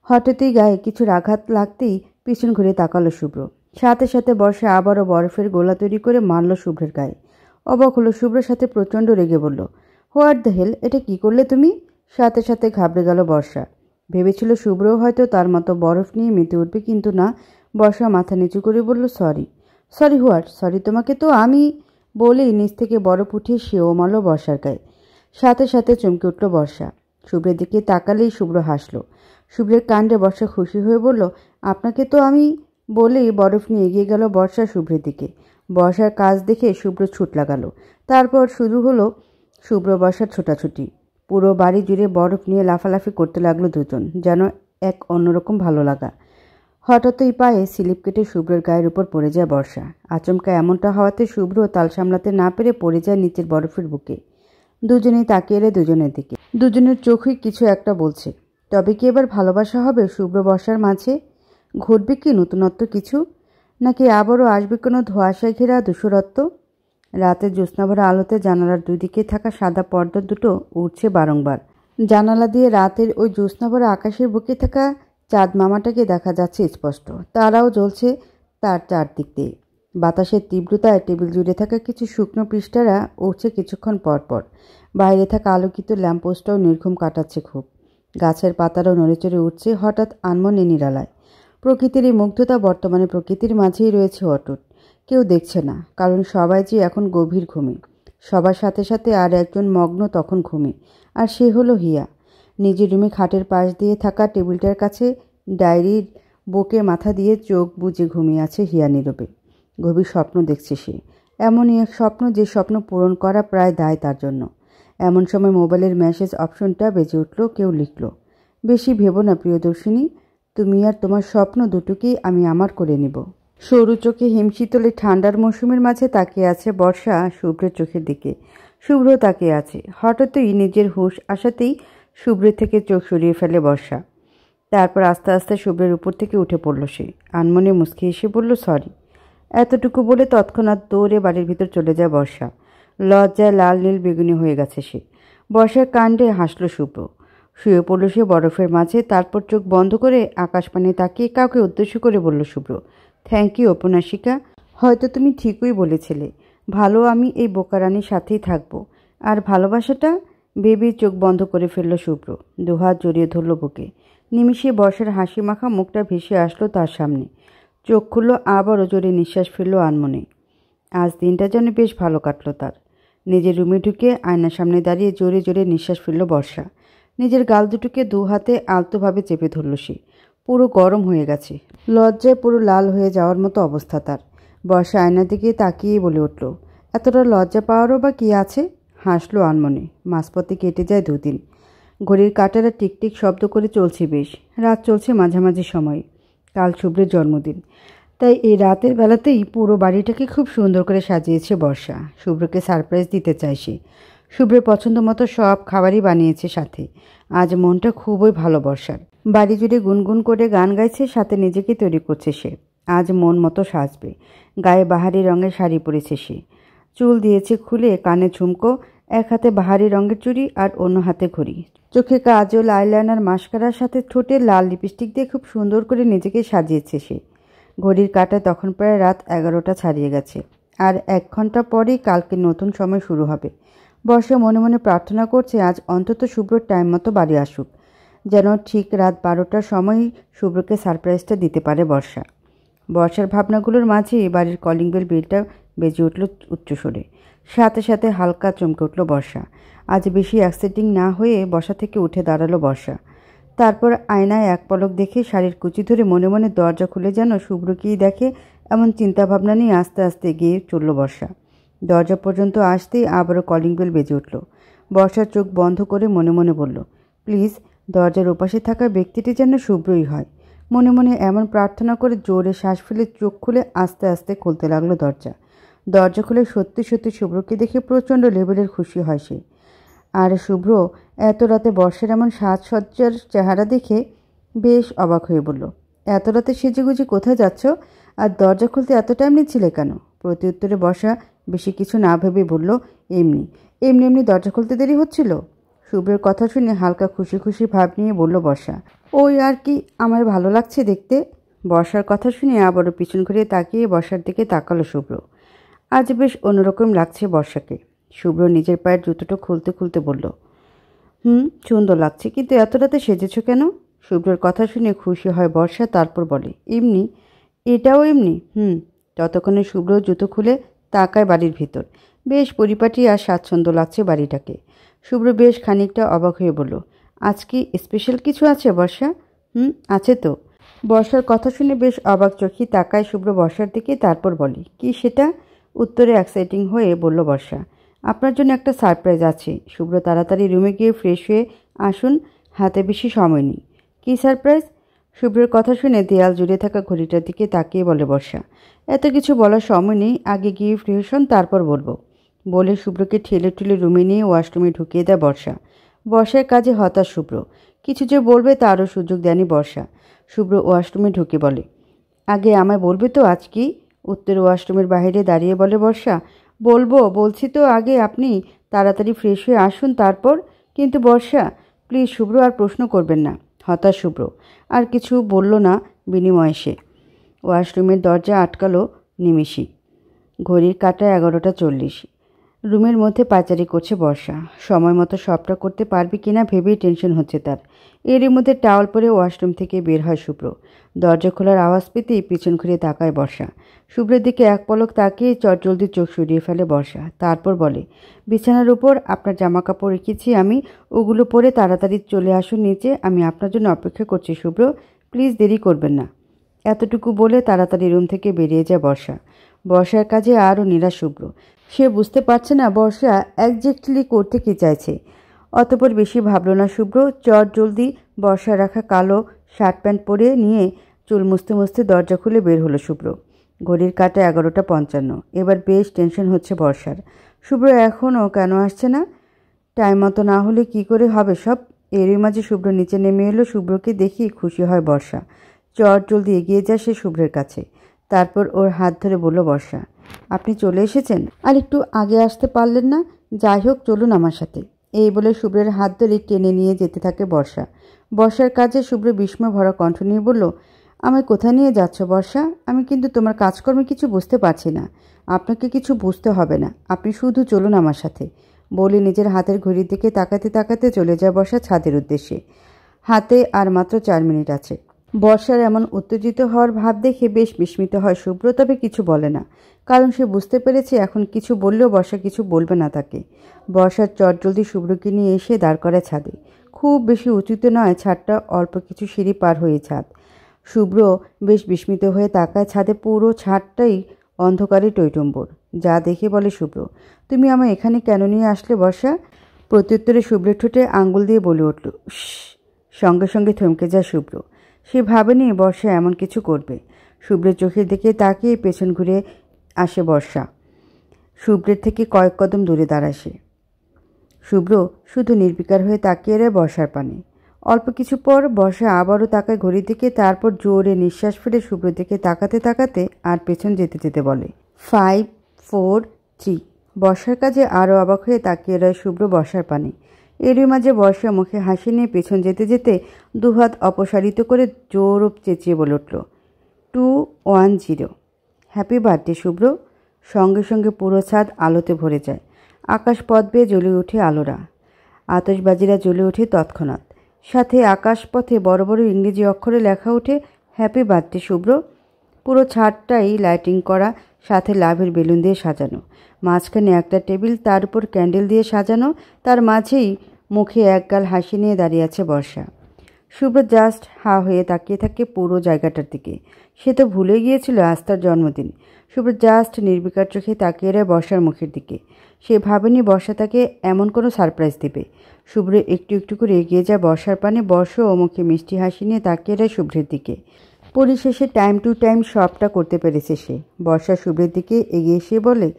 হঠাৎই গায়ে কিছুর আঘাত লাগতেই পিছন ঘুরে তাকালো শুভ্র। সাথে সাথে বর্ষা আবারও বরফের গোলা তৈরি করে মারল শুভ্রের গায়ে। অবাক হলো শুভ্রের সাথে প্রচণ্ড রেগে বলল, হোয়াট দ্য হেল, এটা কি করলে তুমি? সাথে সাথে ঘাবড়ে গেল বর্ষা। ভেবেছিল শুভ্রও হয়তো তার মতো বরফ নিয়ে মেতে উঠবে, কিন্তু না। বর্ষা মাথা নিচু করে বলল, সরি। Sorry what? সরি তোমাকে তো আমি। বলেই নিচ থেকে বরফ উঠিয়ে সেও মারল বর্ষার গায়ে। সাথে সাথে চমকে উঠল বর্ষা। শুভ্রের দিকে তাকালেই শুভ্র হাসল। শুভ্রের কাণ্ডে বর্ষা খুশি হয়ে বলল, আপনাকে তো আমি। বলেই বরফ নিয়ে এগিয়ে গেল বর্ষা শুভ্রের দিকে। বর্ষার কাজ দেখে শুভ্র ছুট লাগালো। তারপর শুরু হলো শুভ্র বর্ষার ছোটাছুটি। পুরো বাড়ি জুড়ে বরফ নিয়ে লাফালাফি করতে লাগলো দুজন, যেন এক অন্যরকম ভালো লাগা। হঠাৎই পায়ে স্লিপ কেটে শুভ্রের গায়ের উপর পড়ে যায় বর্ষা। আচমকা এমনটা হওয়াতে শুভ্র তাল সামলাতে না পেরে পড়ে যায় নিচের বরফের বুকে। দুজনেই তাকিয়ে এলে দুজনের দিকে। দুজনের চোখই কিছু একটা বলছে। তবে কি এবার ভালোবাসা হবে শুভ্র বর্ষার মাঝে? ঘটবে কি নতুনত্ব কিছু? নাকি আবারও আসবে কোনো ধোঁয়াশায় ঘেরা দূষরত্ব? রাতের জ্যোৎস্নাভরা আলোতে জানালার দুদিকে থাকা সাদা পর্দা দুটো উঠছে বারংবার। জানালা দিয়ে রাতের ওই জ্যোৎস্নাভরা আকাশের বুকে থাকা চাঁদ মামাটাকে দেখা যাচ্ছে স্পষ্ট। তারাও জ্বলছে তার চারদিক দিয়ে। বাতাসের তীব্রতায় টেবিল জুড়ে থাকা কিছু শুকনো পৃষ্ঠারা উঠছে কিছুক্ষণ পর পর। বাইরে থাকা আলোকিত ল্যাম্পপোস্টটাও নির্ঘুম কাটাচ্ছে খুব। গাছের পাতারাও নড়েচড়ে উঠছে হঠাৎ আনমনে নিরালায়। প্রকৃতির এই মুগ্ধতা বর্তমানে প্রকৃতির মাঝেই রয়েছে অটুট। কেউ দেখছে না, কারণ সবাই যে এখন গভীর ঘুমে। সবার সাথে সাথে আর একজন মগ্ন তখন ঘুমে, আর সে হলো হিয়া। নিজের রুমে খাটের পাশ দিয়ে থাকা টেবিলটার কাছে ডায়েরির বুকে মাথা দিয়ে চোখ বুজে ঘুমিয়ে আছে হিয়া নীরবে। গভীর স্বপ্ন দেখছে সে। এমনই এক স্বপ্ন যে স্বপ্ন পূরণ করা প্রায় দায় তার জন্য। এমন সময় মোবাইলের মেসেজ অপশনটা বেজে উঠল। কেউ লিখল, বেশি ভেবো না প্রিয়দর্শিনী, তুমি আর তোমার স্বপ্ন দুটোকেই আমি আমার করে নিব। সরু চোখে হিমশীতলে ঠান্ডার মৌসুমের মাঝে তাকিয়ে আছে বর্ষা শুভ্রের চোখের দিকে। শুভ্র তাকিয়ে আছে। হঠাৎই নিজের হুঁশ আসাতেই শুভ্রের থেকে চোখ সরিয়ে ফেলে বর্ষা। তারপর আস্তে আস্তে শুভ্রের উপর থেকে উঠে পড়ল সে। আনমনে মুচকি এসে বলল সরি। এতটুকু বলে তৎক্ষণাৎ দৌড়ে বাড়ির ভিতর চলে যায় বর্ষা। লজ্জায় লাল নীল বেগুনি হয়ে গেছে সে। বর্ষার কাণ্ডে হাসল শুভ্র। শুয়ে পড়ল সে বরফের মাঝে। তারপর চোখ বন্ধ করে আকাশপানে তাকিয়ে কাউকে উদ্দেশ্য করে বলল শুভ্র, থ্যাংক ইউ উপন্যাসিকা। হয়তো তুমি ঠিকই বলেছিলে, ভালো আমি এই বোকারানির সাথেই থাকবো। আর ভালোবাসাটা ভেবেই চোখ বন্ধ করে ফেলল শুভ্র। দুহাত জড়িয়ে ধরল বুকে। নিমিষে বর্ষার হাসি মাখা মুখটা ভেসে আসলো তার সামনে। চোখ খুলল, আবারও জোরে নিঃশ্বাস ফেলল আনমনে। আজ দিনটা যেন বেশ ভালো কাটলো তার। নিজের রুমে ঢুকে আয়নার সামনে দাঁড়িয়ে জোরে জোরে নিঃশ্বাস ফেলল বর্ষা। নিজের গাল দুটোকে দু হাতে আলতোভাবে চেপে ধরল সে। পুরো গরম হয়ে গেছে, লজ্জায় পুরো লাল হয়ে যাওয়ার মতো অবস্থা তার। বর্ষা আয়নার দিকে তাকিয়ে বলে উঠল, এতটা লজ্জা পাওয়ারও বা কী আছে? হাসলো আনমনে। মাঝপথে কেটে যায় দুদিন। ঘড়ির কাঁটারা টিকটিক শব্দ করে চলছে বেশ। রাত চলছে মাঝামাঝি সময়। কাল শুভ্রের জন্মদিন, তাই এই রাতের বেলাতেই পুরো বাড়িটাকে খুব সুন্দর করে সাজিয়েছে বর্ষা। শুভ্রকে সারপ্রাইজ দিতে চায় সে। শুভ্রের পছন্দ মতো সব খাবারই বানিয়েছে সাথে। আজ মনটা খুবই ভালো বর্ষার। বাড়ি জুড়ে গুনগুন করে গান গাইছে, সাথে নিজেকে তৈরি করছে সে। আজ মন মতো সাজবে। গায়ে বাহারি রঙের শাড়ি পরেছে সে। চুল দিয়েছে খুলে, কানে ঝুমকো, এক হাতে বাহারি রঙের চুড়ি আর অন্য হাতে ঘড়ি। চোখে কাজল, আইলাইনার, মাস্কারার সাথে ঠোঁটে লাল লিপস্টিক দিয়ে খুব সুন্দর করে নিজেকে সাজিয়েছে সে। ঘড়ির কাঁটা তখন প্রায় রাত 11টা ছাড়িয়ে গেছে। আর 1 ঘন্টা পরেই কালকে নতুন সময় শুরু হবে। বর্ষা মনে মনে প্রার্থনা করছে আজ অন্তত শুভ্রর টাইম মতো বাড়ি আসুক, যেন ঠিক রাত 12টার সময়ই শুভ্রকে সারপ্রাইজটা দিতে পারে বর্ষা। বর্ষার ভাবনাগুলোর মাঝেই বাড়ির কলিং বেলটা বেজে উঠল উচ্চস্বরে। সাথে সাথে হালকা চমকে উঠল বর্ষা। আজ বেশি অ্যাক্সিডেন্টিং না হয়ে বসা থেকে উঠে দাঁড়ালো বর্ষা। তারপর আয়নায় এক পলক দেখে শাড়ির কুচি ধরে মনে মনে দরজা খুলে যেন শুভ্রকেই দেখে এমন চিন্তাভাবনা নিয়ে আস্তে আস্তে এগিয়ে চলল বর্ষা। দরজা পর্যন্ত আসতেই আবারও কলিং বেল বেজে উঠল। বর্ষার চোখ বন্ধ করে মনে মনে বলল, প্লিজ দরজার ওপাশে থাকা ব্যক্তিটি যেন শুভ্রই হয়। মনে মনে এমন প্রার্থনা করে জোরে শ্বাস ফেলে চোখ খুলে আস্তে আস্তে খুলতে লাগলো দরজা। দরজা খুলে সত্যি সত্যি শুভ্রকে দেখে প্রচণ্ড লেভেলের খুশি হয় সে। আর শুভ্র এত রাতে বর্ষার এমন সাজসজ্জার চেহারা দেখে বেশ অবাক হয়ে বলল, এত রাতে সেজেগুজি কোথায় যাচ্ছ? আর দরজা খুলতে এত টাইম নিচ্ছিলে কেন? প্রতি উত্তরে বর্ষা বেশি কিছু না ভেবে বলল, এমনি এমনি দরজা খুলতে দেরি হচ্ছিল। শুভ্রের কথা শুনে হালকা খুশি খুশি ভাব নিয়ে বলল বর্ষা, ওই আর কি, আমার ভালো লাগছে দেখতে। বর্ষার কথা শুনে আবারও পিছন ঘুরিয়ে তাকিয়ে বর্ষার দিকে তাকালো শুভ্র। আজ বেশ অন্যরকম লাগছে বর্ষাকে। শুভ্র নিজের পায়ের জুতোটা খুলতে খুলতে বলল, সুন্দর লাগছে, কিন্তু এত রাতে সেজেছ কেন? শুভ্রের কথা শুনে খুশি হয় বর্ষা, তারপর বলে, এমনি। এটাও এমনি? ততক্ষণে শুভ্র জুতো খুলে তাকায় বাড়ির ভিতর। বেশ পরিপাটি আর স্বাচ্ছন্দ্য লাগছে বাড়িটাকে। শুভ্র বেশ খানিকটা অবাক হয়ে বলল, আজ কি স্পেশাল কিছু আছে বর্ষা? আছে তো। বর্ষার কথা শুনে বেশ অবাক চোখে তাকায় শুভ্র বর্ষার দিকে, তারপর বলে, কি সেটা? উত্তরে এক্সাইটিং হয়ে বলল বর্ষা, আপনার জন্য একটা সারপ্রাইজ আছে। শুভ্র তাড়াতাড়ি রুমে গিয়ে ফ্রেশ হয়ে আসুন, হাতে বেশি সময় নেই। কী সারপ্রাইজ? শুভ্রের কথা শুনে দেয়াল জুড়ে থাকা ঘড়িটার দিকে তাকিয়ে বলে বর্ষা, এত কিছু বলার সময় নেই, আগে গিয়ে ফ্রেশ হন তারপর বলবো। বলে শুভ্রকে ঠেলে ঠেলে রুমে নিয়ে ওয়াশরুমে ঢুকিয়ে দেয় বর্ষা। বর্ষার কাজে হতাশ শুভ্র। কিছু যে বলবে তারও সুযোগ দেয়নি বর্ষা। শুভ্র ওয়াশরুমে ঢুকে বলে, আগে আমায় বলবে তো আজ কি? উত্তরে ওয়াশরুমের বাইরে দাঁড়িয়ে বলে বর্ষা, বলছি তো, আগে আপনি তাড়াতাড়ি ফ্রেশ হয়ে আসুন তারপর। কিন্তু বর্ষা, প্লিজ শুভ্র আর প্রশ্ন করবেন না। হতাশ শুভ্র। আর কিছু বলল না বিনিময়ে সে। ওয়াশরুমের দরজা আটকালো নিমিষই। ঘড়ির কাঁটা 11টা 40। রুমের মধ্যে পায়চারি করছে বর্ষা। সময় মতো সবটা করতে পারবে কিনা ভেবেই টেনশন হচ্ছে তার। এরই মধ্যে টাওয়াল পরে ওয়াশরুম থেকে বের হয় শুভ্র। দরজা খোলার আওয়াজ পেতেই পিছন ঘুরিয়ে তাকায় বর্ষা। শুভ্রের দিকে এক পলক তাকিয়ে চটজলদি চোখ সরিয়ে ফেলে বর্ষা। তারপর বলে, বিছানার উপর আপনার জামা কাপড় রেখেছি আমি, ওগুলো পরে তাড়াতাড়ি চলে আসুন নিচে, আমি আপনার জন্য অপেক্ষা করছি শুভ্র, প্লিজ দেরি করবেন না। এতটুকু বলে তাড়াতাড়ি রুম থেকে বেরিয়ে যায় বর্ষা। বর্ষার কাজে আরও নিরাশ শুভ্র। সে বুঝতে পারছে না বর্ষা একজ্যাক্টলি করতে কী চাইছে। অতপর বেশি ভাবল না শুভ্র। চটজলদি বর্ষা রাখা কালো শার্ট প্যান্ট পরে নিয়ে চুল মুছতে মুছতে দরজা খুলে বের হলো শুভ্র। ঘড়ির কাঁটা 11:55। এবার বেশ টেনশন হচ্ছে বর্ষার। শুভ্র এখনও কেন আসছে না? টাইম মতো না হলে কি করে হবে সব? এরই মাঝে শুভ্র নিচে নেমে এলো। শুভ্রকে দেখি খুশি হয় বর্ষা। চট জলদি এগিয়ে যায় সে শুভ্রের কাছে। তারপর ওর হাত ধরে বলল, বর্ষা আপনি চলে এসেছেন? আর একটু আগে আসতে পারলেন না? যাই হোক, চলুন আমার সাথে। এই বলে শুভ্রের হাত ধরে টেনে নিয়ে যেতে থাকে বর্ষা। বর্ষার কাজে শুভ্র বিস্ময় ভরা কণ্ঠ নিয়ে বলল, আমায় কোথায় নিয়ে যাচ্ছ বর্ষা? আমি কিন্তু তোমার কাজকর্মে কিছু বুঝতে পারছি না। আপনাকে কিছু বুঝতে হবে না, আপনি শুধু চলুন আমার সাথে বলে নিজের হাতের ঘড়ির দিকে তাকাতে তাকাতে চলে যায় বর্ষা ছাদের উদ্দেশ্যে। হাতে আর মাত্র 4 মিনিট আছে। বর্ষার এমন উত্তেজিত হওয়ার ভাব দেখে বেশ বিস্মিত হয় শুভ্র, তবে কিছু বলে না, কারণ সে বুঝতে পেরেছে এখন কিছু বললেও বর্ষা কিছু বলবে না তাকে। বর্ষার চটজলদি শুভ্রকে নিয়ে এসে দাঁড় করে ছাদে। খুব বেশি উঁচুতে নয় ছাদটা, অল্প কিছু সিঁড়ি পার হয়ে ছাদ। শুভ্র বেশ বিস্মিত হয়ে তাকায় ছাদে। পুরো ছাদটাই অন্ধকারে টইটম্বর। যা দেখে বলে শুভ্র, তুমি আমায় এখানে কেন নিয়ে আসলে বর্ষা? প্রত্যুত্তরে শুভ্রের ঠোঁটে আঙ্গুল দিয়ে বলে উঠল, সঙ্গে সঙ্গে থমকে যায় শুভ্র। সে ভাবেনি বর্ষা এমন কিছু করবে। শুভ্রের চোখের দিকে তাকিয়ে পেছন ঘুরে আসে বর্ষা। শুভ্রের থেকে কয়েক কদম দূরে দাঁড়ায় সে। শুভ্র শুধু নির্বিকার হয়ে তাকিয়ে রয় বর্ষার পানে। অল্প কিছু পর বর্ষা আবারও তাকায় ঘড়ির দিকে, তারপর জোরে নিঃশ্বাস ফেলে শুভ্রের দিকে তাকাতে তাকাতে আর পেছন যেতে যেতে বলে, 5, 4, 3। বর্ষার কাজে আরও অবাক হয়ে তাকিয়ে রয় শুভ্র বর্ষার পানে। এরই মাঝে বর্ষা মুখে হাসি নিয়ে পেছন যেতে যেতে দুহাত অপসারিত করে জোর চেঁচিয়ে বলে উঠল, 210। হ্যাপি বার্থডে শুভ্র। সঙ্গে সঙ্গে পুরো ছাদ আলোতে ভরে যায়। আকাশ পথ বেয়ে জ্বলে ওঠে আলোরা। আতশবাজিরা জ্বলে ওঠে তৎক্ষণাৎ। সাথে আকাশপথে বড় বড় ইংরেজি অক্ষরে লেখা ওঠে, হ্যাপি বার্থডে শুভ্র। পুরো ছাদটাই লাইটিং করা, সাথে লাভের বেলুন দিয়ে সাজানো। মাঝখানে একটা টেবিল, তার উপর ক্যান্ডেল দিয়ে সাজানো। তার মাঝেই মুখে একগাল হাসি নিয়ে দাঁড়িয়ে আছে বর্ষা। শুভ্র জাস্ট হা হয়ে তাকিয়ে থাকে পুরো জায়গাটার দিকে। সে তো ভুলে গিয়েছিল আজ তার জন্মদিন। শুভ্র জাস্ট নির্বিকার চোখে তাকিয়ে রয় বর্ষার মুখের দিকে। সে ভাবেনি বর্ষা তাকে এমন কোনো সারপ্রাইজ দেবে। শুভ্র একটু একটু করে এগিয়ে যায় বর্ষার পানে। বর্ষা ও মুখে মিষ্টি হাসি নিয়ে তাকিয়ে রয় শুভ্রের দিকে। পরিশেষে টাইম টু টাইম সবটা করতে পেরেছে সে। বর্ষা শুভ্রের দিকে এগিয়ে এসে বলে,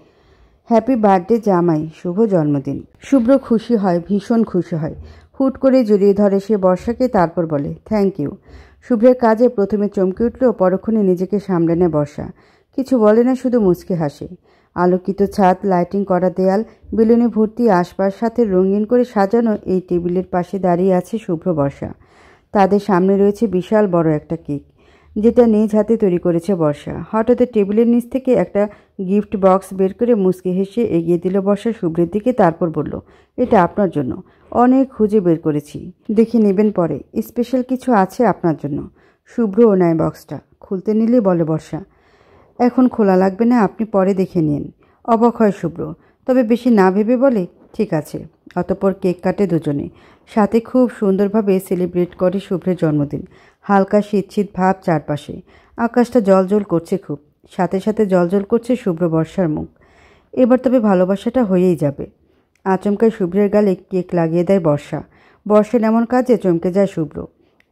হ্যাপি বার্থডে জামাই, শুভ জন্মদিন। শুভ্র খুশি হয়, ভীষণ খুশি হয়। হুট করে জড়িয়ে ধরে সে বর্ষাকে, তারপর বলে, থ্যাংক ইউ। শুভ্রের কাজে প্রথমে চমকে উঠলেও পরক্ষণে নিজেকে সামলে নেয় বর্ষা। কিছু বলে না, শুধু মুচকে হাসে। আলোকিত ছাদ, লাইটিং করা দেয়াল, বেলুনে ভর্তি আশপাশ, সাথে রঙিন করে সাজানো এই টেবিলের পাশে দাঁড়িয়ে আছে শুভ্র বর্ষা। তাদের সামনে রয়েছে বিশাল বড় একটা কেক, যেটা নিজ হাতে তৈরি করেছে বর্ষা। হঠাৎ টেবিলের নিচ থেকে একটা গিফট বক্স বের করে মুচকি হেসে এগিয়ে দিল বর্ষা শুভ্রের দিকে। তারপর বলল, এটা আপনার জন্য। অনেক খুঁজে বের করেছি, দেখে নেবেন পরে। স্পেশাল কিছু আছে আপনার জন্য। শুভ্রও নেয় বক্সটা। খুলতে নিলে বলে বর্ষা, এখন খোলা লাগবে না, আপনি পরে দেখে নিন। অবাক হয় শুভ্র, তবে বেশি না ভেবে বলে, ঠিক আছে। অতঃপর কেক কাটে দুজনে। সাথে খুব সুন্দরভাবে সেলিব্রেট করে শুভ্রের জন্মদিন। হালকা শীত শীত ভাব চারপাশে। আকাশটা জলজল করছে খুব। সাথে সাথে জলজল করছে শুভ্র বর্ষার মুখ। এবার তবে ভালোবাসাটা হয়েই যাবে। আচমকায় শুভ্রের গালে কেক লাগিয়ে দেয় বর্ষা। বর্ষার এমন কাজে চমকে যায় শুভ্র।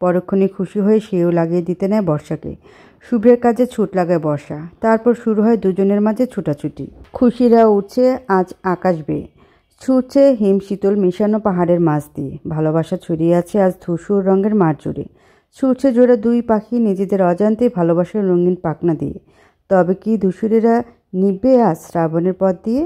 পরক্ষণে খুশি হয়ে সেও লাগিয়ে দিতে নেয় বর্ষাকে। শুভ্রের কাজে ছুট লাগায় বর্ষা। তারপর শুরু হয় দুজনের মাঝে ছুটাছুটি। খুশিরা উঠছে আজ আকাশ বেয়ে, ছুটছে হিম শীতল মেশানো পাহাড়ের মাছ দিয়ে। ভালোবাসা ছড়িয়ে আছে আজ ধূসর রঙের মাঠ জুড়ে। ছুটছে জোড়া দুই পাখি নিজেদের অজান্তে ভালোবাসার রঙিন পাখনা দিয়ে। তবে কি ধূসরেরা নিববে আজ শ্রাবণের পথ দিয়ে?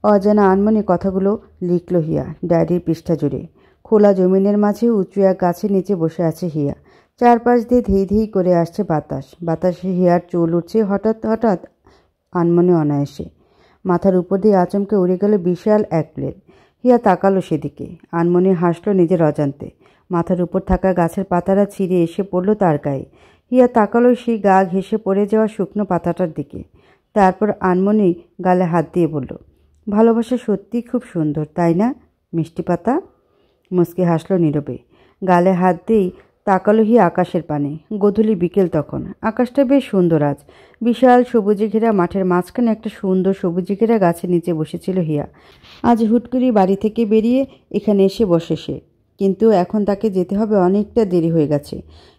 অজানা আনমনে কথাগুলো লিখল হিয়া ডায়েরির পৃষ্ঠা জুড়ে। খোলা জমিনের মাঝে উঁচু এক গাছের নিচে বসে আছে হিয়া। চারপাশ দিয়ে ধেই ধেই করে আসছে বাতাস। বাতাসে হিয়ার চুল উঠছে হঠাৎ হঠাৎ, আনমনে অনায়াসে। মাথার উপর দিয়ে আচমকে উড়ে গেল বিশাল এক প্লেন। হিয়া তাকালো সেদিকে। আনমনে হাসল নিজের অজান্তে। মাথার উপর থাকা গাছের পাতারা ছিঁড়ে এসে পড়ল তার গায়ে। হিয়া তাকালো সেই গা ঘেঁষে পড়ে যাওয়া শুকনো পাতাটার দিকে। তারপর আনমনে গালে হাত দিয়ে বলল, ভালোবাসা সত্যিই খুব সুন্দর, তাই না মিষ্টি পাতা? মুচকি হাসল নীরবে। গালে হাত দিয়েই তাকালো হিয়া আকাশের পানে। গোধূলি বিকেল তখন। আকাশটা বেশ সুন্দর আজ। বিশাল সবুজে ঘেরা মাঠের মাঝখানে একটা সুন্দর সবুজে ঘেরা গাছের নিচে বসেছিল হিয়া। আজ হুট করে বাড়ি থেকে বেরিয়ে এখানে এসে বসে সে। কিন্তু এখন তাকে যেতে হবে, অনেকটা দেরি হয়ে গেছে।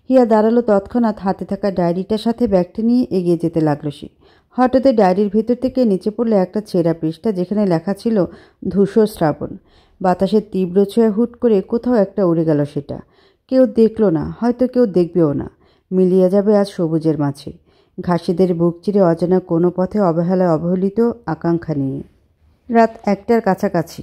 হিয়া দাঁড়ালো তৎক্ষণাৎ। হাতে থাকা ডায়েরিটার সাথে ব্যাগটি নিয়ে এগিয়ে যেতে লাগলো সে। হঠাৎ ডায়েরির ভেতর থেকে নিচে পড়লো একটা ছেঁড়া পৃষ্ঠা, যেখানে লেখা ছিল ধূসর শ্রাবণ। বাতাসের তীব্র ছোঁয়া হুট করে কোথাও একটা উড়ে গেল সেটা। কেউ দেখলো না, হয়তো কেউ দেখবেও না। মিলিয়ে যাবে আজ সবুজের মাঝে, ঘাসিদের বুক চিরে অজানা কোনো পথে অবহেলায় অবহেলিত আকাঙ্ক্ষা নিয়ে। রাত 1টার কাছাকাছি।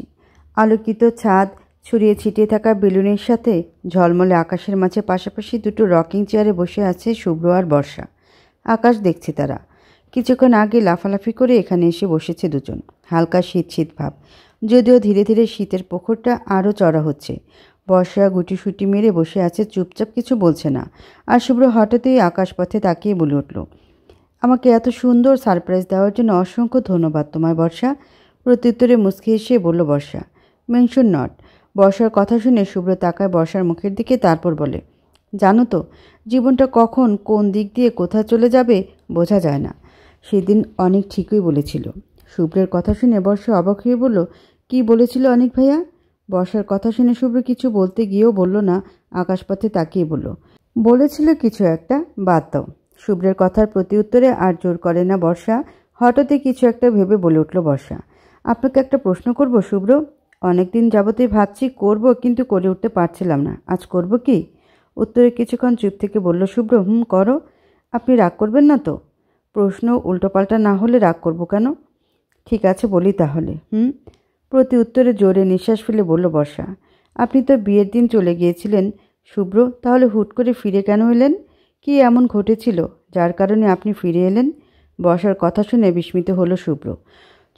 আলোকিত ছাদ, ছড়িয়ে ছিটিয়ে থাকা বেলুনের সাথে ঝলমলে আকাশের মাঝে পাশাপাশি দুটো রকিং চেয়ারে বসে আছে শুভ্র আর বর্ষা। আকাশ দেখছে তারা। কিছুক্ষণ আগে লাফালাফি করে এখানে এসে বসেছে দুজন। হালকা শীত শীত ভাব, যদিও ধীরে ধীরে শীতের প্রখরটা আরও চড়া হচ্ছে। বর্ষা গুটিসুটি মেরে বসে আছে চুপচাপ, কিছু বলছে না। আর শুভ্র হঠাৎই আকাশপথে তাকিয়ে বলে উঠল, আমাকে এত সুন্দর সারপ্রাইজ দেওয়ার জন্য অসংখ্য ধন্যবাদ তোমায় বর্ষা। প্রত্যুত্তরে মুচকি হেসে বলল বর্ষা। Mention not. বর্ষার কথা শুনে শুভ্র তাকায় বর্ষার মুখের দিকে, তারপর বলে, জানো তো, জীবনটা কখন কোন দিক দিয়ে কোথায় চলে যাবে বোঝা যায় না। সেদিন অনেক ঠিকই বলেছিল। শুভ্রের কথা শুনে বর্ষা অবাক হয়ে বলল, কি বলেছিল অনেক ভাইয়া? বর্ষার কথা শুনে শুভ্র কিছু বলতে গিয়েও বলল না, আকাশপথে তাকিয়ে বলল, বলেছিল কিছু একটা, বাদ দাও। শুভ্রের কথার প্রতি উত্তরে আর জোর করে না বর্ষা। হঠাৎই কিছু একটা ভেবে বলে উঠল বর্ষা, আপনাকে একটা প্রশ্ন করব শুভ্র? অনেকদিন যাবতই ভাবছি করব, কিন্তু করে উঠতে পারছিলাম না। আজ করব কি? উত্তরে কিছুক্ষণ চুপ থেকে বলল শুভ্র, করো। আপনি রাগ করবেন না তো? প্রশ্ন উল্টোপাল্টা না হলে রাগ করব কেন? ঠিক আছে বলি তাহলে। প্রতি উত্তরে জোরে নিঃশ্বাস ফেলে বলল বর্ষা, আপনি তো বিয়ের দিন চলে গিয়েছিলেন শুভ্র, তাহলে হুট করে ফিরে কেন এলেন? কি এমন ঘটেছিল যার কারণে আপনি ফিরে এলেন? বর্ষার কথা শুনে বিস্মিত হলো শুভ্র।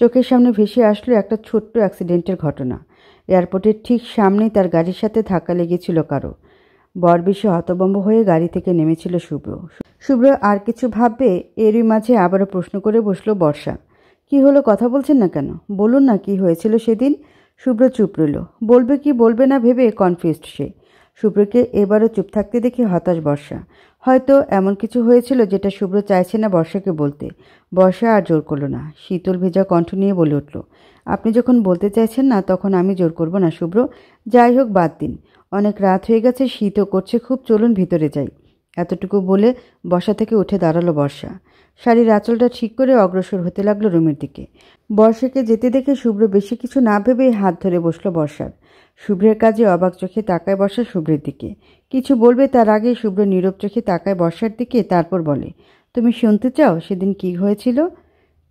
চোখের সামনে ভেসে আসলো একটা ছোট্ট অ্যাক্সিডেন্টের ঘটনা। এয়ারপোর্টের ঠিক সামনেই তার গাড়ির সাথে ধাক্কা লেগেছিল কারো। বরবেশে হতভম্ব হয়ে গাড়ি থেকে নেমেছিল শুভ্র। শুভ্র আর কিছু ভাববে এরই মাঝে আবারও প্রশ্ন করে বসলো বর্ষা, কি হলো, কথা বলছেন না কেন? বলুন না কি হয়েছিল সেদিন। শুভ্র চুপ রইল। বলবে কি বলবে না ভেবে কনফিউজড সে। শুভ্রকে এবারও চুপ থাকতে দেখে হতাশ বর্ষা। হয়তো এমন কিছু হয়েছিল যেটা শুভ্র চাইছে না বর্ষাকে বলতে। বর্ষা আর জোর করল না, শীতল ভেজা কণ্ঠ নিয়ে বলে উঠল, আপনি যখন বলতে চাইছেন না তখন আমি জোর করব না শুভ্র। যাই হোক বাদ দিন, অনেক রাত হয়ে গেছে, শীতও করছে খুব, চলুন ভিতরে যাই। এতটুকু বলে বসা থেকে উঠে দাঁড়ালো বর্ষা। শাড়ির আঁচলটা ঠিক করে অগ্রসর হতে লাগলো রুমের দিকে। বর্ষাকে যেতে দেখে শুভ্র বেশি কিছু না ভেবেই হাত ধরে বসলো বর্ষার। শুভ্রের কাজে অবাক চোখে তাকায় বর্ষা শুভ্রের দিকে। কিছু বলবে তার আগে শুভ্র নীরব চোখে তাকায় বর্ষার দিকে, তারপর বলে, তুমি শুনতে চাও সেদিন কি হয়েছিল?